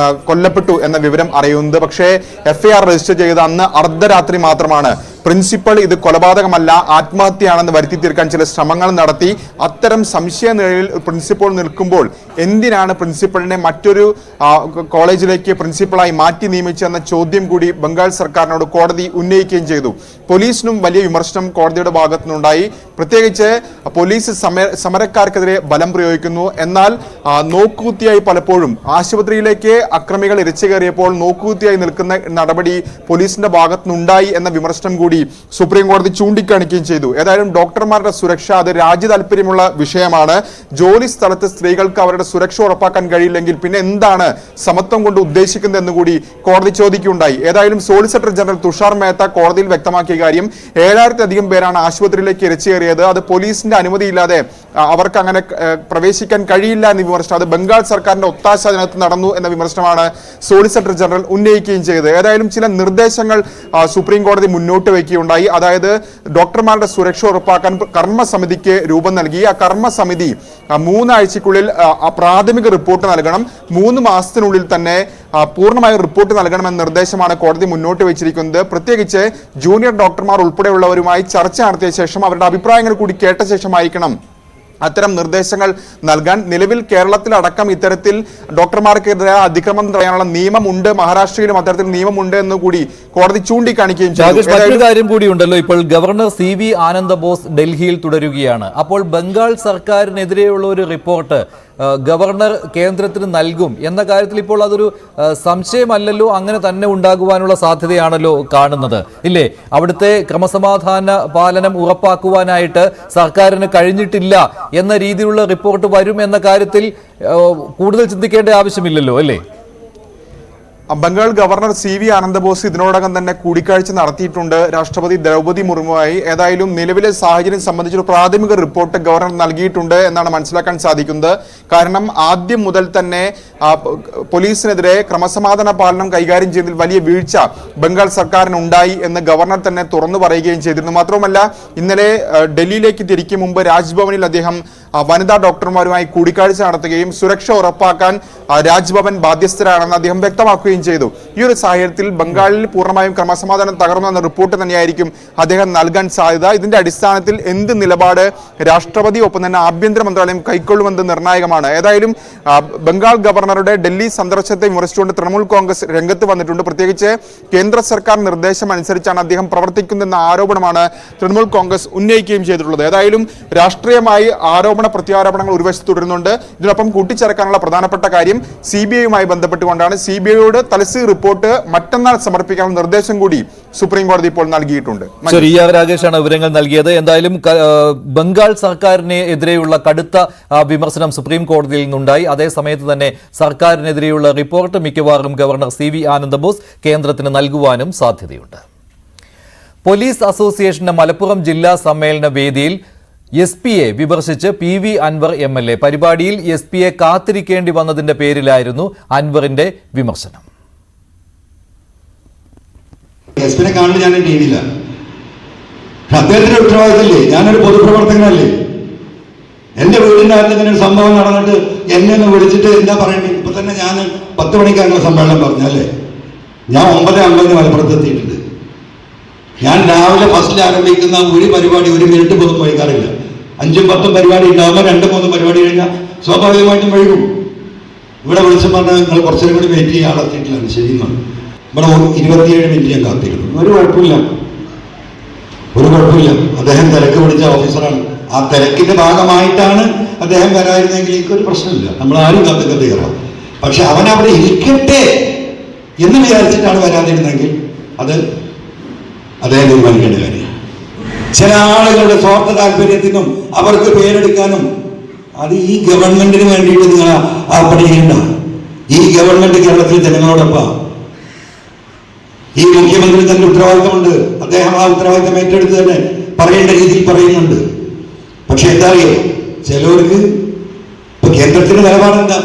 കൊല്ലപ്പെട്ടു എന്ന വിവരം അറിയുന്നത്. പക്ഷേ FIR രജിസ്റ്റർ ചെയ്ത് അന്ന് അർദ്ധരാത്രി മാത്രമാണ്. പ്രിൻസിപ്പൽ ഇത് കൊലപാതകമല്ല, ആത്മഹത്യയാണെന്ന് വരുത്തി തീർക്കാൻ ചില ശ്രമങ്ങൾ നടത്തി. അത്തരം സംശയ നിലയിൽ പ്രിൻസിപ്പൽ നിൽക്കുമ്പോൾ എന്തിനാണ് പ്രിൻസിപ്പലിനെ മറ്റൊരു കോളേജിലേക്ക് പ്രിൻസിപ്പളായി മാറ്റി നിയമിച്ചെന്ന ചോദ്യം കൂടി ബംഗാൾ സർക്കാരിനോട് കോടതി ഉന്നയിക്കുകയും ചെയ്തു. പോലീസിനും വലിയ വിമർശനം കോടതിയുടെ ഭാഗത്തുനിന്നുണ്ടായി. പ്രത്യേകിച്ച് പോലീസ് സമരക്കാർക്കെതിരെ ബലം പ്രയോഗിക്കുന്നു. എന്നാൽ നോക്കുകുത്തിയായി പലപ്പോഴും ആശുപത്രിയിലേക്ക് അക്രമികൾ ഇരച്ചു കയറിയപ്പോൾ നോക്കുകുത്തിയായി നിൽക്കുന്ന നടപടി പോലീസിന്റെ ഭാഗത്തുനിന്നുണ്ടായി എന്ന വിമർശനം കൂടി സുപ്രീം കോടതി ചൂണ്ടിക്കാണിക്കുകയും ചെയ്തു. ഏതായാലും ഡോക്ടർമാരുടെ സുരക്ഷ അത് രാജ്യ താല്പര്യമുള്ള വിഷയമാണ്. ജോലി സ്ഥലത്ത് സ്ത്രീകൾക്ക് അവരുടെ സുരക്ഷ ഉറപ്പാക്കാൻ കഴിയില്ലെങ്കിൽ പിന്നെ എന്താണ് സമത്വം കൊണ്ട് ഉദ്ദേശിക്കുന്നത് എന്ന് കൂടി കോടതി ചോദിക്കുകയുണ്ടായി. ഏതായാലും സോളിസിറ്റർ ജനറൽ തുഷാർ മേത്ത കോടതിയിൽ വ്യക്തമാക്കിയ കാര്യം 7000-ലധികം പേരാണ് ആശുപത്രിയിലേക്ക് ഇരച്ചു കയറിയത്. അത് പോലീസിന്റെ അനുമതിയില്ലാതെ അവർക്ക് അങ്ങനെ പ്രവേശിക്കാൻ കഴിയില്ല എന്ന വിമർശനം, അത് ബംഗാൾ സർക്കാരിന്റെ ഒത്താശ അതിനകത്ത് നടന്നു എന്ന വിമർശനമാണ് സോളിസിറ്റർ ജനറൽ ഉന്നയിക്കുകയും ചെയ്തത്. ഏതായാലും ചില നിർദ്ദേശങ്ങൾ സുപ്രീം കോടതി മുന്നോട്ട് വയ്ക്കുകയുണ്ടായി. അതായത് ഡോക്ടർമാരുടെ സുരക്ഷ ഉറപ്പാക്കാൻ കർമ്മസമിതിക്ക് രൂപം നൽകി. ആ കർമ്മസമിതി 3 ആഴ്ചക്കുള്ളിൽ പ്രാഥമിക റിപ്പോർട്ട് നൽകണം. 3 മാസത്തിനുള്ളിൽ തന്നെ പൂർണ്ണമായ റിപ്പോർട്ട് നൽകണമെന്ന നിർദ്ദേശമാണ് കോടതി മുന്നോട്ട് വെച്ചിരിക്കുന്നത്. പ്രത്യേകിച്ച് ജൂനിയർ ഡോക്ടർമാർ ഉൾപ്പെടെയുള്ളവരുമായി ചർച്ച നടത്തിയ ശേഷം അവരുടെ അഭിപ്രായങ്ങൾ കൂടി കേട്ട ശേഷമായിരിക്കണം അത്തരം നിർദ്ദേശങ്ങൾ നൽകാൻ. നിലവിൽ കേരളത്തിലടക്കം ഇത്തരത്തിൽ ഡോക്ടർമാർക്കെതിരെ അതിക്രമം തടയാനുള്ള നിയമമുണ്ട്. മഹാരാഷ്ട്രയിലും അത്തരത്തിൽ നിയമമുണ്ട് എന്ന് കൂടി കോടതി ചൂണ്ടിക്കാണിക്കുകയും ചെയ്തു. മറ്റൊരു കാര്യം കൂടിയുണ്ടല്ലോ, ഇപ്പോൾ ഗവർണർ CV ആനന്ദ ബോസ് ഡൽഹിയിൽ തുടരുകയാണ്. അപ്പോൾ ബംഗാൾ സർക്കാരിനെതിരെയുള്ള ഒരു റിപ്പോർട്ട് ഗവർണർ കേന്ദ്രത്തിന് നൽകും എന്ന കാര്യത്തിൽ ഇപ്പോൾ അതൊരു സംശയമല്ലല്ലോ, അങ്ങനെ തന്നെ ഉണ്ടാകുവാനുള്ള സാധ്യതയാണല്ലോ കാണുന്നത്, ഇല്ലേ? അവിടുത്തെ ക്രമസമാധാന പാലനം ഉറപ്പാക്കുവാനായിട്ട് സർക്കാരിന് കഴിഞ്ഞിട്ടില്ല എന്ന രീതിയിലുള്ള റിപ്പോർട്ട് വരും എന്ന കാര്യത്തിൽ കൂടുതൽ ചിന്തിക്കേണ്ട ആവശ്യമില്ലല്ലോ, അല്ലേ? ബംഗാൾ ഗവർണർ CV ആനന്ദ ബോസ് ഇതിനോടകം തന്നെ കൂടിക്കാഴ്ച നടത്തിയിട്ടുണ്ട് രാഷ്ട്രപതി ദ്രൗപദി മുർമുവായി. ഏതായാലും നിലവിലെ സാഹചര്യം സംബന്ധിച്ചൊരു പ്രാഥമിക റിപ്പോർട്ട് ഗവർണർ നൽകിയിട്ടുണ്ട് എന്നാണ് മനസ്സിലാക്കാൻ സാധിക്കുന്നത്. കാരണം ആദ്യം മുതൽ തന്നെ പോലീസിനെതിരെ ക്രമസമാധാന പാലനം കൈകാര്യം ചെയ്യുന്നതിൽ വലിയ വീഴ്ച ബംഗാൾ സർക്കാരിനുണ്ടായി എന്ന് ഗവർണർ തന്നെ തുറന്നു പറയുകയും ചെയ്തിരുന്നു. മാത്രമല്ല ഇന്നലെ ഡൽഹിയിലേക്ക് തിരിക്കും മുമ്പ് രാജ്ഭവനിൽ അദ്ദേഹം വനിതാ ഡോക്ടർമാരുമായി കൂടിക്കാഴ്ച നടത്തുകയും സുരക്ഷ ഉറപ്പാക്കാൻ രാജ്ഭവൻ ബാധ്യസ്ഥരാണെന്ന് അദ്ദേഹം വ്യക്തമാക്കുകയും ചെയ്തു. ഈ ഒരു സാഹചര്യത്തിൽ ബംഗാളിൽ പൂർണ്ണമായും ക്രമസമാധാനം തകർന്നു എന്ന റിപ്പോർട്ട് തന്നെയായിരിക്കും അദ്ദേഹം നൽകാൻ സാധ്യത. ഇതിന്റെ അടിസ്ഥാനത്തിൽ എന്ത് നിലപാട് രാഷ്ട്രപതി ഒപ്പം തന്നെ ആഭ്യന്തര മന്ത്രാലയം കൈക്കൊള്ളുമെന്നത് നിർണായകമാണ്. ഏതായാലും ബംഗാൾ ഗവർണറുടെ ഡൽഹി സന്ദർശനത്തെ വിമർശിച്ചുകൊണ്ട് തൃണമൂൽ കോൺഗ്രസ് രംഗത്ത് വന്നിട്ടുണ്ട്. പ്രത്യേകിച്ച് കേന്ദ്ര സർക്കാർ നിർദ്ദേശം അനുസരിച്ചാണ് അദ്ദേഹം പ്രവർത്തിക്കുന്നതെന്ന ആരോപണമാണ് തൃണമൂൽ കോൺഗ്രസ് ഉന്നയിക്കുകയും ചെയ്തിട്ടുള്ളത്. ഏതായാലും രാഷ്ട്രീയമായി ആരോപണം ആരോപണ പ്രത്യാരോപണങ്ങൾ ഒരു വശത്ത് തുടരുന്നുണ്ട്. ഇതിനൊപ്പം കൂട്ടിച്ചേർക്കാനുള്ള പ്രധാനപ്പെട്ട കാര്യം CBIയുമായി ബന്ധപ്പെട്ടുകൊണ്ടാണ്. CBIയോട് തലശ്ശേരി റിപ്പോർട്ട് മറ്റന്നാൾ സമർപ്പിക്കാനുള്ള നിർദ്ദേശം കൂടി സുപ്രീം കോടതി ഇപ്പോൾ നൽകിയിട്ടുണ്ട്. ശരി, രാജേഷാണ് വിവരങ്ങൾ നൽകിയത്. എന്തായാലും ബംഗാൾ സർക്കാരിനെതിരെയുള്ള കടുത്ത വിമർശനം സുപ്രീം കോടതിയിൽ നിന്നുണ്ടായി. അതേസമയത്ത് തന്നെ സർക്കാരിനെതിരെയുള്ള റിപ്പോർട്ട് മിക്കവാറും ഗവർണർ CV ആനന്ദബോസ് കേന്ദ്രത്തിന് നൽകുവാനും സാധ്യതയുണ്ട്. പോലീസ് അസോസിയേഷന്റെ മലപ്പുറം ജില്ലാ സമ്മേളന വേദിയിൽ SP-യെ വിമർശിച്ച് PV അൻവർ MLA. പരിപാടിയിൽ SP-യെ കാത്തിരിക്കേണ്ടി വന്നതിന്റെ പേരിലായിരുന്നു അൻവറിന്റെ വിമർശനം. SP-നെ കാണുന്നത് ഞാൻ രീതിയില്ല. അദ്ദേഹത്തിന്റെ ഉത്തരവാദിത്തമില്ലേ? ഞാനൊരു പൊതുപ്രവർത്തകനല്ലേ? എന്റെ വീടിന്റെ അകത്ത് ഇങ്ങനെ ഒരു സംഭവം നടന്നിട്ട് എന്നെ ഒന്ന് വിളിച്ചിട്ട് എന്താ പറയണ്ടേ? ഇപ്പൊ തന്നെ ഞാൻ 10 മണിക്കാണ് സമ്മേളനം പറഞ്ഞല്ലേ. ഞാൻ 9:50 മലപ്പുറത്ത് എത്തിയിട്ടുണ്ട്. ഞാൻ രാവിലെ ഫസ്റ്റിൽ ആരംഭിക്കുന്ന ഒരു പരിപാടി 1 മിനിറ്റ് പോലും വൈകാറില്ല. 5ഉം 10ഉം പരിപാടി ഉണ്ടാകുമ്പോൾ 2-3 പരിപാടി കഴിഞ്ഞാൽ സ്വാഭാവികമായിട്ടും വൈകും. ഇവിടെ വിളിച്ചു പറഞ്ഞാൽ നിങ്ങൾ കുറച്ചും കൂടി വെയിറ്റ് ചെയ്യാൻ ആളെത്തിയിട്ടില്ല. ശരിയെന്നാണ്. ഇവിടെ 27 മിനിറ്റ് ഞാൻ കാത്തിരുന്നു. ഒരു കുഴപ്പമില്ല. അദ്ദേഹം തിരക്ക് പിടിച്ച ഓഫീസറാണ്. ആ തിരക്കിന്റെ ഭാഗമായിട്ടാണ് അദ്ദേഹം വരായിരുന്നെങ്കിൽ എനിക്കൊരു പ്രശ്നമില്ല. നമ്മൾ ആരും കാത്തൊക്കെ കയറാം. പക്ഷെ അവൻ അവിടെ ഇരിക്കട്ടെ എന്ന് വിചാരിച്ചിട്ടാണ് വരാതിരുന്നെങ്കിൽ അത് അദ്ദേഹം തീരുമാനിക്കേണ്ട കാര്യമാണ്. ചില ആളുകളുടെ സ്വാർത്ഥ താല്പര്യത്തിനും അവർക്ക് പേരെടുക്കാനും അത് ഈ ഗവൺമെന്റിന് വേണ്ടിയിട്ട് നിങ്ങൾ പണി ചെയ്യണ്ട. ഈ ഗവൺമെന്റ് കേരളത്തിലെ ജനങ്ങളോടൊപ്പം ഈ മുഖ്യമന്ത്രി തന്നെ ഉത്തരവാദിത്തമുണ്ട്. അദ്ദേഹം ആ ഉത്തരവാദിത്തം ഏറ്റെടുത്ത് തന്നെ പറയേണ്ട രീതിയിൽ പറയുന്നുണ്ട്. പക്ഷെ എന്താ അറിയോ, ചിലവർക്ക് ഇപ്പൊ കേന്ദ്രത്തിന്റെ നിലപാടെന്താ?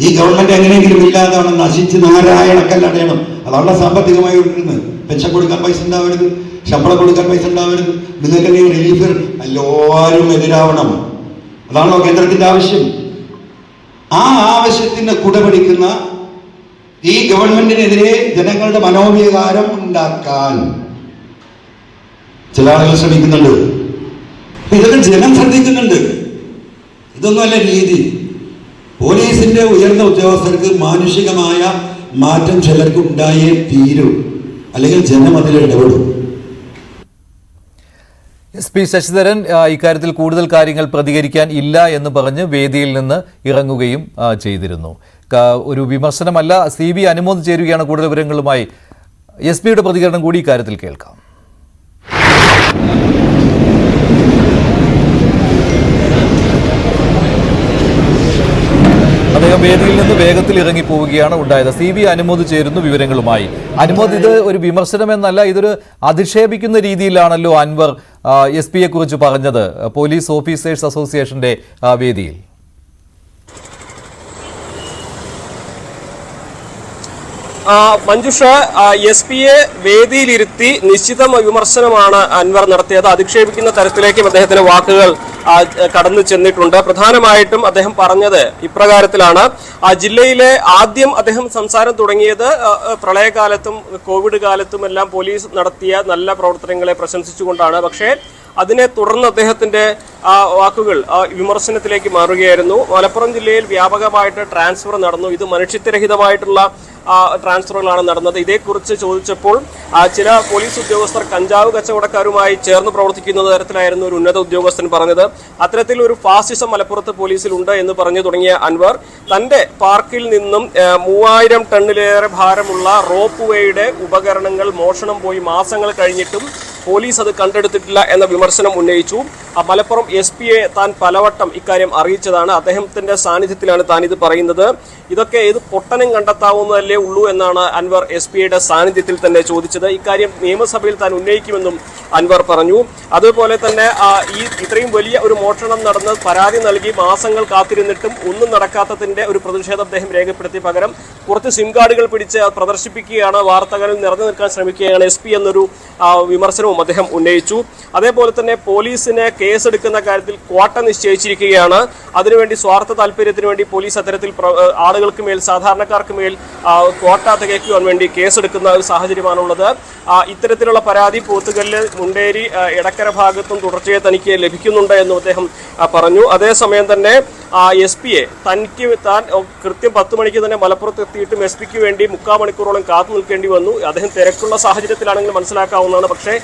ഈ ഗവൺമെന്റ് എങ്ങനെയെങ്കിലും ഇല്ലാതാണ് നശിച്ച് നാരായണക്കല്ലടയണം. അതാണ് സാമ്പത്തികമായി കൊണ്ടിരുന്നത്. പെൻഷൻ കൊടുക്കാൻ പൈസ ഉണ്ടാവരുത്, ശമ്പളം കൊടുക്കാൻ പൈസ ഉണ്ടാവരുത്, നിങ്ങൾക്ക് എന്തെങ്കിലും റിലീഫ് എല്ലാവരും എതിരാവണം. അതാണല്ലോ കേന്ദ്രത്തിന്റെ ആവശ്യം. ആ ആവശ്യത്തിന് കുടപിടിക്കുന്ന ഈ ഗവൺമെന്റിനെതിരെ ജനങ്ങളുടെ മനോവികാരം ഉണ്ടാക്കാൻ ചില ആളുകൾ ശ്രമിക്കുന്നുണ്ട്. ഇതൊക്കെ ജനം ശ്രദ്ധിക്കുന്നുണ്ട്. ഇതൊന്നുമല്ല രീതി. പോലീസിന്റെ ഉയർന്ന ഉദ്യോഗസ്ഥർക്ക് മാനുഷികമായ മാറ്റം ചിലർക്ക് ഉണ്ടായേ തീരൂ, അല്ലെങ്കിൽ ജനം അതിൽ ഇടപെടും. SP ശശിധരൻ ഇക്കാര്യത്തിൽ കൂടുതൽ കാര്യങ്ങൾ പ്രതികരിക്കാൻ ഇല്ല എന്ന് പറഞ്ഞ് വേദിയിൽ നിന്ന് ഇറങ്ങുകയും ചെയ്തിരുന്നു. ഒരു വിമർശനമല്ല, CB അനുമോദ് ചേരുകയാണ്. കൂടുതൽ വിവരങ്ങളുമായി SP-യുടെ പ്രതികരണം കൂടി ഇക്കാര്യത്തിൽ കേൾക്കാം. അദ്ദേഹം വേദിയിൽ നിന്ന് വേഗത്തിൽ ഇറങ്ങി പോവുകയാണ് ഉണ്ടായത്. CB അനുമോദ് ചേരുന്നു വിവരങ്ങളുമായി. അനുമോദ്, ഇത് ഒരു വിമർശനമെന്നല്ല, ഇതൊരു അധിക്ഷേപിക്കുന്ന രീതിയിലാണല്ലോ അൻവർ SP-യെ കുറിച്ച് പറഞ്ഞത് പോലീസ് ഓഫീസേഴ്സ് അസോസിയേഷന്റെ വേദിയിൽ. മഞ്ജുഷ, SP-യെ വേദിയിലിരുത്തി നിശ്ചിത വിമർശനമാണ് അൻവർ നടത്തിയത്. അധിക്ഷേപിക്കുന്ന തരത്തിലേക്കും അദ്ദേഹത്തിന്റെ വാക്കുകൾ കടന്നു ചെന്നിട്ടുണ്ട്. പ്രധാനമായിട്ടും അദ്ദേഹം പറഞ്ഞത് ഇപ്രകാരത്തിലാണ്. ജില്ലയിലെ ആദ്യം അദ്ദേഹം സംസാരം തുടങ്ങിയത് പ്രളയകാലത്തും കോവിഡ് കാലത്തും എല്ലാം പോലീസ് നടത്തിയ നല്ല പ്രവർത്തനങ്ങളെ പ്രശംസിച്ചുകൊണ്ടാണ്. പക്ഷേ അതിനെ തുടർന്ന് അദ്ദേഹത്തിന്റെ വാക്കുകൾ വിമർശനത്തിലേക്ക് മാറുകയായിരുന്നു. മലപ്പുറം ജില്ലയിൽ വ്യാപകമായിട്ട് ട്രാൻസ്ഫർ നടന്നു. ഇത് മനുഷ്യത്വരഹിതമായിട്ടുള്ള ട്രാൻസ്ഫറുകളാണ് നടന്നത്. ഇതേക്കുറിച്ച് ചോദിച്ചപ്പോൾ ചില പോലീസ് ഉദ്യോഗസ്ഥർ കഞ്ചാവ് കച്ചവടക്കാരുമായി ചേർന്ന് പ്രവർത്തിക്കുന്ന തരത്തിലായിരുന്നു ഒരു ഉന്നത ഉദ്യോഗസ്ഥൻ പറഞ്ഞത്. അത്തരത്തിൽ ഒരു ഫാസിസം മലപ്പുറത്ത് പോലീസിലുണ്ട് എന്ന് പറഞ്ഞു തുടങ്ങിയ അൻവർ തന്റെ പാർക്കിൽ നിന്നും 3000 ടണ്ണിലേറെ ഭാരമുള്ള റോപ്പ് വേയുടെ ഉപകരണങ്ങൾ മോഷണം പോയി മാസങ്ങൾ കഴിഞ്ഞിട്ടും പോലീസ് അത് കണ്ടെടുത്തിട്ടില്ല എന്ന വിമർശനം ഉന്നയിച്ചു. മലപ്പുറം SP-യെ താൻ പലവട്ടം ഇക്കാര്യം അറിയിച്ചതാണ്. അദ്ദേഹത്തിന്റെ സാന്നിധ്യത്തിലാണ് താൻ ഇത് പറയുന്നത്. ഇതൊക്കെ ഏത് പൊട്ടനും കണ്ടെത്താവുന്നതല്ലേ ഉള്ളൂ എന്നാണ് അൻവർ SP-യുടെ സാന്നിധ്യത്തിൽ തന്നെ ചോദിച്ചത്. ഇക്കാര്യം നിയമസഭയിൽ താൻ ഉന്നയിക്കുമെന്നും അൻവർ പറഞ്ഞു. അതുപോലെ തന്നെ ഇത്രയും വലിയ ഒരു മോഷണം നടന്ന് പരാതി നൽകി മാസങ്ങൾ കാത്തിരുന്നിട്ടും ഒന്നും നടക്കാത്തതിന്റെ ഒരു പ്രതിഷേധം അദ്ദേഹം രേഖപ്പെടുത്തി. പകരം കുറച്ച് സിം കാർഡുകൾ പിടിച്ച് പ്രദർശിപ്പിക്കുകയാണ്, വാർത്തകളിൽ നിറഞ്ഞു നിൽക്കാൻ ശ്രമിക്കുകയാണ് SP എന്നൊരു വിമർശനവും അദ്ദേഹം ഉന്നയിച്ചു. അതേപോലെ തന്നെ പോലീസിന് കേസെടുക്കുന്ന കാര്യത്തിൽ ക്വാട്ട നിശ്ചയിച്ചിരിക്കുകയാണ്. അതിനുവേണ്ടി സ്വാർത്ഥ താല്പര്യത്തിന് വേണ്ടി പോലീസ് അത്തരത്തിൽ ആളുകൾക്ക് മേൽ, സാധാരണക്കാർക്ക് മേൽ ക്വാട്ട തികയ്ക്കുവാൻ വേണ്ടി കേസെടുക്കുന്ന ഒരു സാഹചര്യമാണുള്ളത്. ഇത്തരത്തിലുള്ള പരാതി പോത്തുകല്ല്, മുണ്ടേരി, എടക്കര ഭാഗത്തും തുടർച്ചയായി തനിക്ക് ലഭിക്കുന്നുണ്ട് എന്നും അദ്ദേഹം പറഞ്ഞു. അതേസമയം തന്നെ SP താൻ കൃത്യം 10 മണിക്ക് തന്നെ മലപ്പുറത്ത് എത്തിയിട്ടും SP വേണ്ടി 3/4 മണിക്കൂറോളം കാത്തു നിൽക്കേണ്ടി വന്നു. അദ്ദേഹം തിരക്കുള്ള സാഹചര്യത്തിലാണെങ്കിൽ മനസ്സിലാക്കാവുന്നതാണ്. പക്ഷേ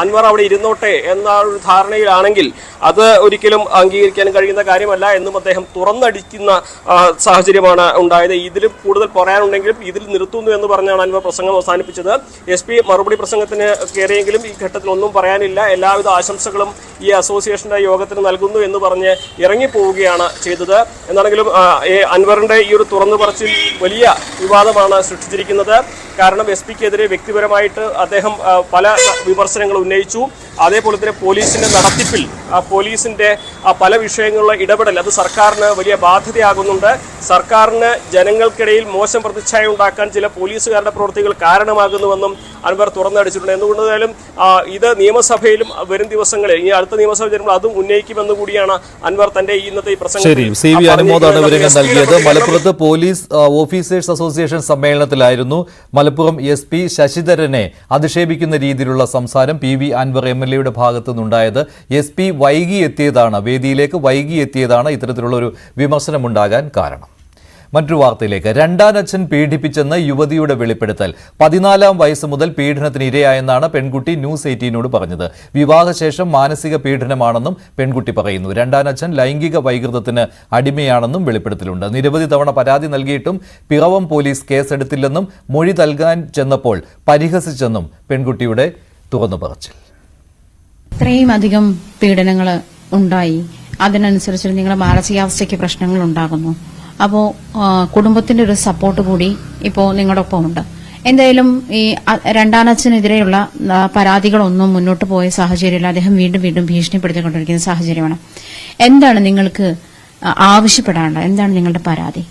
അൻവർ അവിടെ ഇരുന്നോട്ടെ എന്ന ഒരു ധാരണയിലാണെങ്കിൽ അത് ഒരിക്കലും അംഗീകരിക്കാൻ കഴിയുന്ന കാര്യമല്ല എന്നും അദ്ദേഹം തുറന്നടിക്കുന്ന സാഹചര്യമാണ് ഉണ്ടായത്. ഇതിൽ കൂടുതൽ പറയാനുണ്ടെങ്കിലും ഇതിൽ നിർത്തുന്നു എന്ന് പറഞ്ഞാണ് അൻവർ പ്രസംഗം അവസാനിപ്പിച്ചത്. SP മറുപടി പ്രസംഗത്തിന് കയറിയെങ്കിലും ഈ ഘട്ടത്തിൽ ഒന്നും പറയാനില്ല, എല്ലാവിധ ആശംസകളും ഈ അസോസിയേഷന്റെ യോഗത്തിന് നൽകുന്നു എന്ന് പറഞ്ഞ് ഇറങ്ങിപ്പോവുകയാണ് ചെയ്തത്. എന്നാണെങ്കിലും അൻവറിന്റെ ഈ ഒരു തുറന്നു പറച്ചിൽ വലിയ വിവാദമാണ് സൃഷ്ടിച്ചിരിക്കുന്നത്. കാരണം SP-ക്കെതിരെ വ്യക്തിപരമായിട്ട് അദ്ദേഹം പല വിമർശനങ്ങൾ ഉന്നയിച്ചു. അതേപോലെ തന്നെ പോലീസിന്റെ നടത്തിപ്പിൽ പോലീസിന്റെ പല വിഷയങ്ങളിലുള്ള ഇടപെടൽ അത് സർക്കാരിന് വലിയ ബാധ്യതയാകുന്നുണ്ട്. സർക്കാരിന് ജനങ്ങൾക്കിടയിൽ മോശം പ്രതിച്ഛായ ഉണ്ടാക്കാൻ ചില പോലീസുകാരുടെ പ്രവൃത്തികൾ കാരണമാകുന്നുവെന്നും അൻവർ തുറന്നടിച്ചിട്ടുണ്ട്. എന്തുകൊണ്ടായാലും ഇത് നിയമസഭയിലും വരും ദിവസങ്ങളിൽ ഇനി അടുത്ത നിയമസഭ ചേരുമ്പോൾ അതും ഉന്നയിക്കുമെന്ന് കൂടിയാണ് അൻവർ തന്റെ ഇന്നത്തെ ഈ ശരി, CV അനുമോദാണ് വിവരങ്ങൾ നൽകിയത്. മലപ്പുറത്ത് പോലീസ് ഓഫീസേഴ്സ് അസോസിയേഷൻ സമ്മേളനത്തിലായിരുന്നു മലപ്പുറം SP ശശിധരനെ അധിക്ഷേപിക്കുന്ന രീതിയിലുള്ള സംസാരം PV അൻവർ MLA-യുടെ ഭാഗത്തു നിന്നുണ്ടായത്. SP വൈകിയെത്തിയതാണ്, വേദിയിലേക്ക് വൈകിയെത്തിയതാണ് ഇത്തരത്തിലുള്ള ഒരു വിമർശനമുണ്ടാകാൻ കാരണം. മറ്റൊരു വാർത്തയിലേക്ക്. രണ്ടാനച്ഛൻ പീഡിപ്പിച്ചെന്ന് യുവതിയുടെ വെളിപ്പെടുത്തൽ. 14-ാം വയസ്സ് മുതൽ പീഡനത്തിന് ഇരയായെന്നാണ് പെൺകുട്ടി ന്യൂസ് 18നോട് പറഞ്ഞത്. വിവാഹശേഷം മാനസിക പീഡനമാണെന്നും പെൺകുട്ടി പറയുന്നു. രണ്ടാനച്ഛൻ ലൈംഗിക വൈകൃതത്തിന് അടിമയാണെന്നും വെളിപ്പെടുത്തലുണ്ട്. നിരവധി തവണ പരാതി നൽകിയിട്ടും പിറവം പോലീസ് കേസെടുത്തില്ലെന്നും മൊഴി നൽകാൻ ചെന്നപ്പോൾ പരിഹസിച്ചെന്നും പെൺകുട്ടിയുടെ തുറന്നു പറച്ചിൽ. ഇത്രയും അധികം പീഡനങ്ങൾ ഉണ്ടായി, അതിനനുസരിച്ച് നിങ്ങളുടെ മാനസികാവസ്ഥയ്ക്ക് പ്രശ്നങ്ങൾ ഉണ്ടാകുന്നു. അപ്പോൾ കുടുംബത്തിന്റെ ഒരു സപ്പോർട്ട് കൂടി ഇപ്പോൾ നിങ്ങളുടെ ഒപ്പം ഉണ്ട്. എന്തായാലും ഈ രണ്ടാനച്ഛനെതിരെയുള്ള പരാതികളൊന്നും മുന്നോട്ട് പോയ സാഹചര്യമില്ല. അദ്ദേഹം വീണ്ടും വീണ്ടും ഭീഷണിപ്പെടുത്തിക്കൊണ്ടിരിക്കുന്ന സാഹചര്യമാണ്. എന്താണ് നിങ്ങൾക്ക് ആവശ്യപ്പെടാനുള്ളത്? എന്താണ് നിങ്ങളുടെ പരാതി?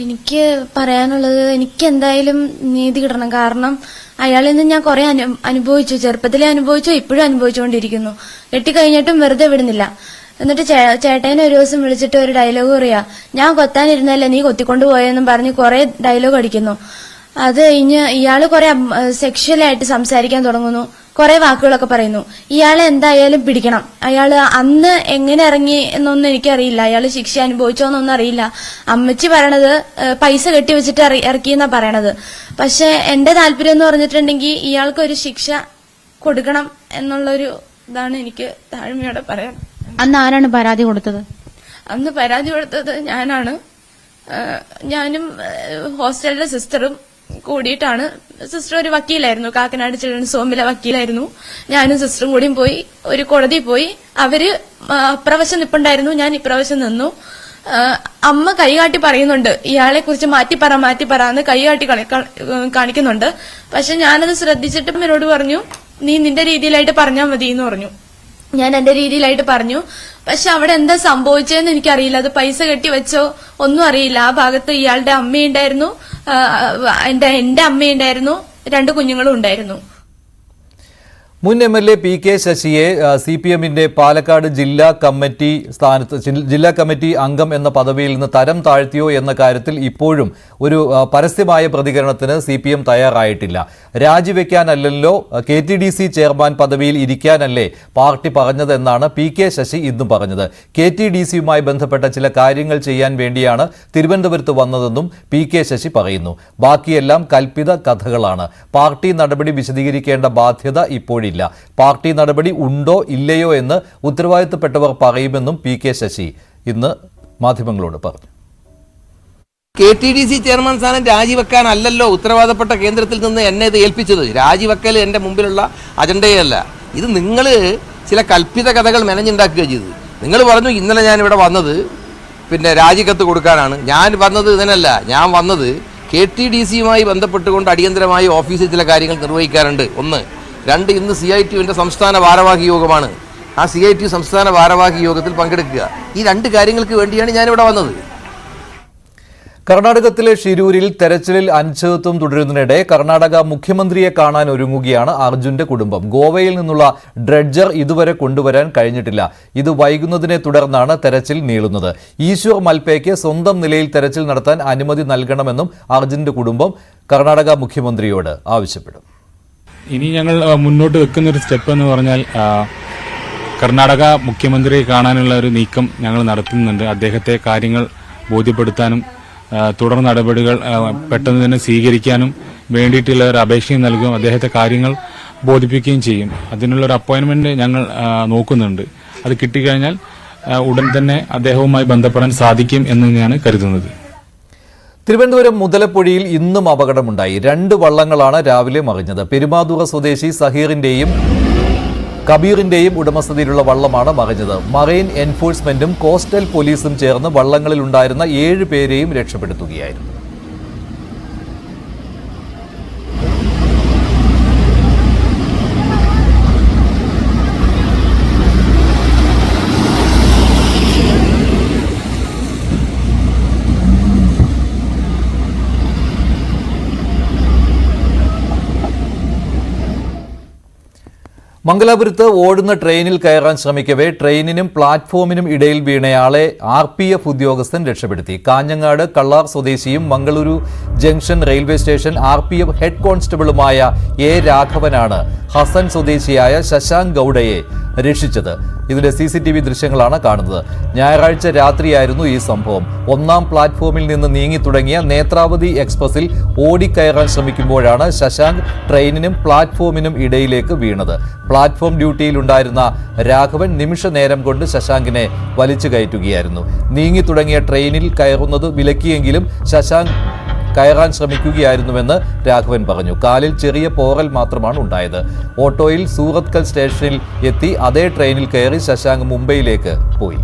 എനിക്ക് പറയാനുള്ളത്, എനിക്ക് എന്തായാലും നീതി കിട്ടണം. കാരണം അയാളിൽ നിന്ന് ഞാൻ കുറെ അനുഭവിച്ചു, ചെറുപ്പത്തിലെ അനുഭവിച്ചു, ഇപ്പോഴും അനുഭവിച്ചുകൊണ്ടിരിക്കുന്നു. കെട്ടിക്കഴിഞ്ഞിട്ടും വെറുതെ വിടുന്നില്ല. എന്നിട്ട് ചേട്ടനെ ഒരു ദിവസം വിളിച്ചിട്ട് ഒരു ഡയലോഗ് പറയാ, ഞാൻ കൊത്താനിരുന്നല്ലേ നീ കൊത്തിക്കൊണ്ടു പോയെന്നും പറഞ്ഞ് കുറെ ഡയലോഗ് അടിക്കുന്നു. അത് കഴിഞ്ഞ് ഇയാള് കുറെ സെക്ഷലായിട്ട് സംസാരിക്കാൻ തുടങ്ങുന്നു, കുറെ വാക്കുകളൊക്കെ പറയുന്നു. ഇയാളെ എന്തായാലും പിടിക്കണം. അയാള് അന്ന് എങ്ങനെ ഇറങ്ങി എന്നൊന്നും എനിക്കറിയില്ല, അയാള് ശിക്ഷ അനുഭവിച്ചോന്നൊന്നും അറിയില്ല. അമ്മച്ചി പറയണത് പൈസ കെട്ടിവെച്ചിട്ട് ഇറക്കിയെന്നാ പറയണത്. പക്ഷെ എന്റെ താല്പര്യം എന്ന് പറഞ്ഞിട്ടുണ്ടെങ്കിൽ ഇയാൾക്കൊരു ശിക്ഷ കൊടുക്കണം എന്നുള്ളൊരു ഇതാണ് എനിക്ക് താഴ്മയോടെ പറയാൻ. അന്ന് ആരാണ് പരാതി കൊടുത്തത്? അന്ന് പരാതി കൊടുത്തത് ഞാനാണ്. ഞാനും ഹോസ്റ്റലിലെ സിസ്റ്ററും കൂടിയിട്ടാണ്. സിസ്റ്റർ ഒരു വക്കീലായിരുന്നു, കാക്കനാട് ചിൽഡ്രൻസ് ഹോമിലെ വക്കീലായിരുന്നു. ഞാനും സിസ്റ്ററും കൂടിയും പോയി ഒരു കോടതിയിൽ പോയി. അവര് അപ്രവശ്യം നിപ്പുണ്ടായിരുന്നു, ഞാൻ ഇപ്രവശ്യം നിന്നു. അമ്മ കൈകാട്ടി പറയുന്നുണ്ട്, ഇയാളെ കുറിച്ച് മാറ്റിപ്പറ എന്ന് കൈകാട്ടി കാണിക്കുന്നുണ്ട്. പക്ഷെ ഞാനത് ശ്രദ്ധിച്ചിട്ട് എന്നോട് പറഞ്ഞു, നീ നിന്റെ രീതിയിലായിട്ട് പറഞ്ഞാൽ മതി എന്ന് പറഞ്ഞു. ഞാൻ എന്റെ രീതിയിലായിട്ട് പറഞ്ഞു. പക്ഷെ അവിടെ എന്താ സംഭവിച്ചതെന്ന് എനിക്കറിയില്ല. അത് പൈസ കെട്ടി വെച്ചോ ഒന്നും അറിയില്ല. ആ ഭാഗത്ത് ഇയാളുടെ അമ്മയുണ്ടായിരുന്നു, എന്റെ അമ്മയുണ്ടായിരുന്നു, 2 കുഞ്ഞുങ്ങളും ഉണ്ടായിരുന്നു. മുൻ MLA PK ശശിയെ CPM-ന്റെ പാലക്കാട് ജില്ലാ കമ്മിറ്റി അംഗം എന്ന പദവിയിൽ നിന്ന് തരം താഴ്ത്തിയോ എന്ന കാര്യത്തിൽ ഇപ്പോഴും ഒരു പരസ്യമായ പ്രതികരണത്തിന് CPM തയ്യാറായിട്ടില്ല. രാജിവെക്കാനല്ലല്ലോ KTDC ചെയർമാൻ പദവിയിൽ ഇരിക്കാനല്ലേ പാർട്ടി പറഞ്ഞതെന്നാണ് PK ശശി ഇന്നും പറഞ്ഞത്. KTDC-യുമായി ബന്ധപ്പെട്ട ചില കാര്യങ്ങൾ ചെയ്യാൻ വേണ്ടിയാണ് തിരുവനന്തപുരത്ത് വന്നതെന്നും PK ശശി പറയുന്നു. ബാക്കിയെല്ലാം കൽപ്പിത കഥകളാണ്. പാർട്ടി നടപടി വിശദീകരിക്കേണ്ട ബാധ്യത ഇപ്പോഴില്ല. പാർട്ടി നടപടി ഉണ്ടോ ഇല്ലയോ എന്ന് ഉത്തരവാദിത്തപ്പെട്ടവർ പറയുമെന്നും PK ശശി ഇന്ന് മാധ്യമങ്ങളോട് പറഞ്ഞു. KTDC ചെയർമാൻ സ്ഥാനം രാജിവെക്കാനല്ലല്ലോ ഉത്തരവാദപ്പെട്ട കേന്ദ്രത്തിൽ നിന്ന് എന്നെ ഇത് ഏൽപ്പിച്ചത്. രാജിവെക്കൽ എൻ്റെ മുമ്പിലുള്ള അജണ്ടയല്ല. ഇത് നിങ്ങൾ ചില കൽപ്പിത കഥകൾ മെനഞ്ഞുണ്ടാക്കുക ചെയ്തത്. നിങ്ങൾ പറഞ്ഞു ഇന്നലെ ഞാനിവിടെ വന്നത് രാജിക്കത്ത് കൊടുക്കാനാണ്. ഞാൻ വന്നത് ഇതിനല്ല. ഞാൻ വന്നത് KTDC-യുമായി ബന്ധപ്പെട്ടുകൊണ്ട് അടിയന്തരമായി ഓഫീസിൽ ചില കാര്യങ്ങൾ നിർവഹിക്കാറുണ്ട്. 1. 2, ഇന്ന് CITUവിൻ്റെ സംസ്ഥാന ഭാരവാഹി യോഗമാണ്. ആ CITU സംസ്ഥാന ഭാരവാഹി യോഗത്തിൽ പങ്കെടുക്കുക. ഈ 2 കാര്യങ്ങൾക്ക് വേണ്ടിയാണ് ഞാനിവിടെ വന്നത്. കർണാടകത്തിലെ ഷിരൂരിൽ തെരച്ചിലിൽ അനിശ്ചിതത്വം തുടരുന്നതിനിടെ കർണാടക മുഖ്യമന്ത്രിയെ കാണാൻ ഒരുങ്ങുകയാണ് അർജുന്റെ കുടുംബം. ഗോവയിൽ നിന്നുള്ള ഡ്രെഡ്ജർ ഇതുവരെ കൊണ്ടുവരാൻ കഴിഞ്ഞിട്ടില്ല. ഇത് വൈകുന്നതിനെ തുടർന്നാണ് തെരച്ചിൽ നീളുന്നത്. ഈശ്വർ മൽപേക്ക് സ്വന്തം നിലയിൽ തെരച്ചിൽ നടത്താൻ അനുമതി നൽകണമെന്നും അർജുന്റെ കുടുംബം കർണാടക മുഖ്യമന്ത്രിയോട് ആവശ്യപ്പെടും. ഇനി ഞങ്ങൾ മുന്നോട്ട് വെക്കുന്നൊരു സ്റ്റെപ്പ് എന്ന് പറഞ്ഞാൽ കർണാടക മുഖ്യമന്ത്രിയെ കാണാനുള്ള ഒരു നീക്കം ഞങ്ങൾ നടത്തുന്നുണ്ട്. അദ്ദേഹത്തെ കാര്യങ്ങൾ ബോധ്യപ്പെടുത്താനും തുടർ നടപടികൾ പെട്ടെന്ന് തന്നെ സ്വീകരിക്കാനും വേണ്ടിയിട്ടുള്ള ഒരു അപേക്ഷയും നൽകുകയും അദ്ദേഹത്തെ കാര്യങ്ങൾ ബോധിപ്പിക്കുകയും ചെയ്യും. അതിനുള്ളൊരു അപ്പോയിന്റ്മെന്റ് ഞങ്ങൾ നോക്കുന്നുണ്ട്. അത് കിട്ടിക്കഴിഞ്ഞാൽ ഉടൻ തന്നെ അദ്ദേഹവുമായി ബന്ധപ്പെടാൻ സാധിക്കും എന്ന് ഞാൻ കരുതുന്നത്. തിരുവനന്തപുരം മുതലപ്പൊഴിയിൽ ഇന്നും അപകടമുണ്ടായി. 2 വള്ളങ്ങളാണ് രാവിലെ മറിഞ്ഞത്. പെരുമാതുറ സ്വദേശി സഹീറിന്റെയും കബീറിന്റെയും ഉടമസ്ഥതയിലുള്ള വള്ളമാണ് മറിഞ്ഞത്. മറൈൻ എൻഫോഴ്സ്മെന്റും കോസ്റ്റൽ പോലീസും ചേർന്ന് വള്ളങ്ങളിലുണ്ടായിരുന്ന 7 പേരെയും രക്ഷപ്പെടുത്തുകയായിരുന്നു. മംഗലാപുരത്ത് ഓടുന്ന ട്രെയിനിൽ കയറാൻ ശ്രമിക്കവേ ട്രെയിനിനും പ്ലാറ്റ്ഫോമിനും ഇടയിൽ വീണയാളെ RPF ഉദ്യോഗസ്ഥൻ രക്ഷപ്പെടുത്തി. കാഞ്ഞങ്ങാട് കള്ളാർ സ്വദേശിയും Mangaluru junction railway station RPF head കോൺസ്റ്റബിളുമായ A രാഘവനാണ് ഹസൻ സ്വദേശിയായ ശശാങ്ക് ഗൌഡയെ രക്ഷിച്ചത്. ഇതിന്റെ CCTV ദൃശ്യങ്ങളാണ് കാണുന്നത്. ഞായറാഴ്ച രാത്രിയായിരുന്നു ഈ സംഭവം. 1ാം പ്ലാറ്റ്ഫോമിൽ നിന്ന് നീങ്ങി തുടങ്ങിയ നേത്രാവതി എക്സ്പ്രസിൽ ഓടിക്കയറാൻ ശ്രമിക്കുമ്പോഴാണ് ശശാങ്ക് ട്രെയിനിനും പ്ലാറ്റ്ഫോമിനും ഇടയിലേക്ക് വീണത്. പ്ലാറ്റ്ഫോം ഡ്യൂട്ടിയിലുണ്ടായിരുന്ന രാഘവൻ നിമിഷ നേരം കൊണ്ട് ശശാങ്കിനെ വലിച്ചു കയറ്റുകയായിരുന്നു. നീങ്ങി തുടങ്ങിയ ട്രെയിനിൽ കയറുന്നത് വിലക്കിയെങ്കിലും ശശാങ്ക് കയറാൻ ശ്രമിക്കുകയായിരുന്നുവെന്ന് രാഘവൻ പറഞ്ഞു. കാലിൽ ചെറിയ പോറൽ മാത്രമാണ് ഉണ്ടായത്. ഓട്ടോയിൽ സൂറത്കൽ സ്റ്റേഷനിൽ എത്തി അതേ ട്രെയിനിൽ കയറി ശശാങ്ക് മുംബൈയിലേക്ക് പോയി.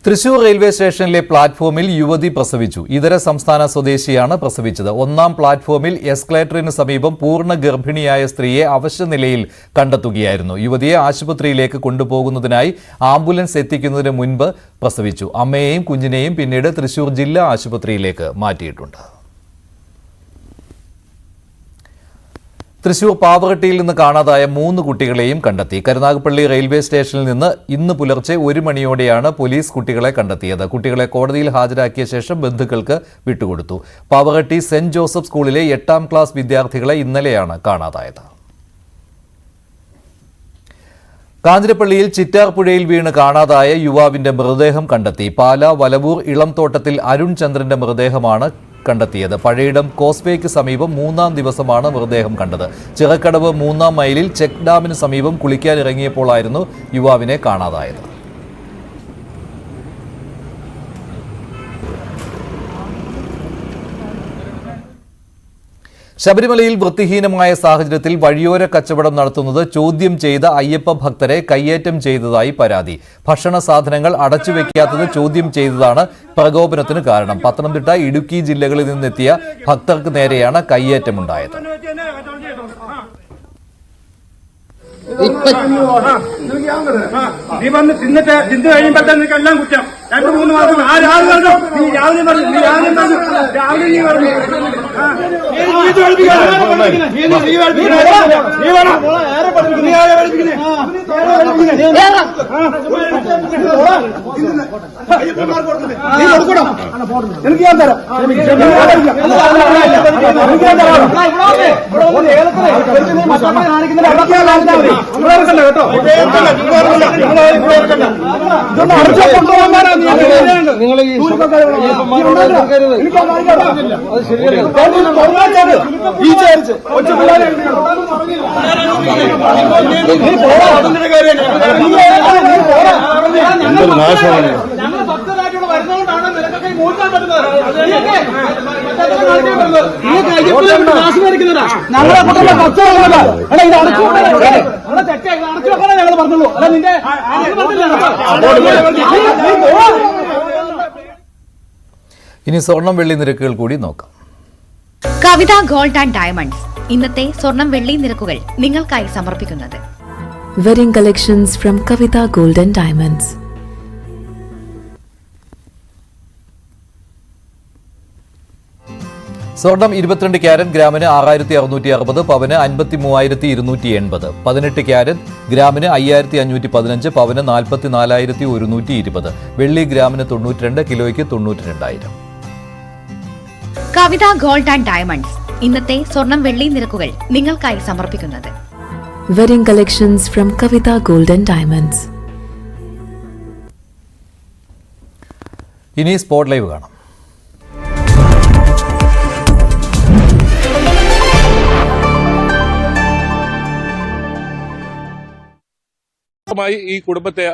തൃശൂർ റെയിൽവേ സ്റ്റേഷനിലെ പ്ലാറ്റ്ഫോമിൽ യുവതി പ്രസവിച്ചു. ഇതര സംസ്ഥാന സ്വദേശിയാണ് പ്രസവിച്ചത്. 1ാം പ്ലാറ്റ്ഫോമിൽ എസ്കലേറ്ററിന് സമീപം പൂർണ്ണ ഗർഭിണിയായ സ്ത്രീയെ അവശനിലയിൽ കണ്ടെത്തുകയായിരുന്നു. യുവതിയെ ആശുപത്രിയിലേക്ക് കൊണ്ടുപോകുന്നതിനായി ആംബുലൻസ് എത്തിക്കുന്നതിന് മുൻപ് പ്രസവിച്ചു. അമ്മയെയും കുഞ്ഞിനെയും പിന്നീട് തൃശൂർ ജില്ലാ ആശുപത്രിയിലേക്ക് മാറ്റിയിട്ടുണ്ട്. തൃശൂർ പാവറട്ടിയിൽ നിന്ന് കാണാതായ 3 കുട്ടികളെയും കണ്ടെത്തി. കരുനാഗപ്പള്ളി റെയിൽവേ സ്റ്റേഷനിൽ നിന്ന് ഇന്ന് പുലർച്ചെ 1 മണിയോടെയാണ് പോലീസ് കുട്ടികളെ കണ്ടെത്തിയത്. കുട്ടികളെ കോടതിയിൽ ഹാജരാക്കിയ ശേഷം ബന്ധുക്കൾക്ക് വിട്ടുകൊടുത്തു. പാവറട്ടി സെന്റ് ജോസഫ് സ്കൂളിലെ 8ാം ക്ലാസ് വിദ്യാർത്ഥികളെ ഇന്നലെയാണ് കാണാതായത്. കാഞ്ഞിരപ്പള്ളിയിൽ ചിറ്റാർപ്പുഴയിൽ വീണ് കാണാതായ യുവാവിന്റെ മൃതദേഹം കണ്ടെത്തി. പാലാ വലവൂർ ഇളംതോട്ടത്തിൽ അരുൺ ചന്ദ്രന്റെ മൃതദേഹമാണ് കണ്ടെത്തിയത്. പഴയിടം കോസ്വേക്ക് സമീപം 3ാം ദിവസമാണ് മൃതദേഹം കണ്ടത്. ചിറക്കടവ് 3ാം മൈലിൽ ചെക്ക് ഡാമിന് സമീപം കുളിക്കാനിറങ്ങിയപ്പോഴായിരുന്നു യുവാവിനെ കാണാതായത്. ശബരിമലയിൽ വൃത്തിഹീനമായ സാഹചര്യത്തിൽ വഴിയോര കച്ചവടം നടത്തുന്നത് ചോദ്യം ചെയ്ത അയ്യപ്പ ഭക്തരെ കയ്യേറ്റം ചെയ്തതായി പരാതി. ഭക്ഷണ സാധനങ്ങൾ അടച്ചുവെക്കാത്തത് ചോദ്യം ചെയ്തതാണ് പ്രകോപനത്തിന് കാരണം. പത്തനംതിട്ട, ഇടുക്കി ജില്ലകളിൽ നിന്നെത്തിയ ഭക്തർക്ക് നേരെയാണ് കയ്യേറ്റമുണ്ടായത്. നീ വന്ന് തിന്നു കഴിയുമ്പോഴത്തെ നിനക്ക് എല്ലാം കുറ്റം. 2-3 മാസം നീ രാവിലെ പറഞ്ഞു നീ പറഞ്ഞു എനിക്ക് ഞാൻ തരാം. കേട്ടോ നിങ്ങൾ ഭക്തരായിട്ടുള്ള വരുന്നതുകൊണ്ടാണ് നിനക്കൊക്കെ മൂട്ടാൻ പറ്റുന്നത്. ഞങ്ങളെ കുട്ടികളെ ഭക്തരല്ല ഇത് അടച്ചു വെക്കണം ഞങ്ങൾ പറഞ്ഞുള്ളൂ. അല്ല നിന്റെ ഇനി സ്വർണം വെള്ളി നിരക്കുകൾ കൂടി നോക്കാം. കവിത ഗോൾഡ് ആൻഡ് ഡയമണ്ട്സ് ഇന്നത്തെ സ്വർണം വെള്ളി നിരക്കുകൾ നിങ്ങൾക്കായി സമർപ്പിക്കുന്നത് wedding collections from Kavitha gold and diamonds. സ്വർണം 22 ക്യാരറ്റ് ഗ്രാമിന് 6660, പവന് 53,280. 18 ക്യാരറ്റ് ഗ്രാമിന് 5515, പവന് 44,120. വെള്ളി ഗ്രാമിന് 92, കിലോയ്ക്ക് 92,000. കവിത ഗോൾഡ് ആൻഡ് ഡയമണ്ട്സ് ഇന്നത്തെ സ്വർണം വെള്ളി നിരക്കുകൾ നിങ്ങൾക്കായി സമർപ്പിക്കുന്നത് Wedding collections from Kavita Gold and Diamonds. ഇനി സ്പോട്ട് ലൈവ് കാണാം. ഈ കുടുംബത്തെ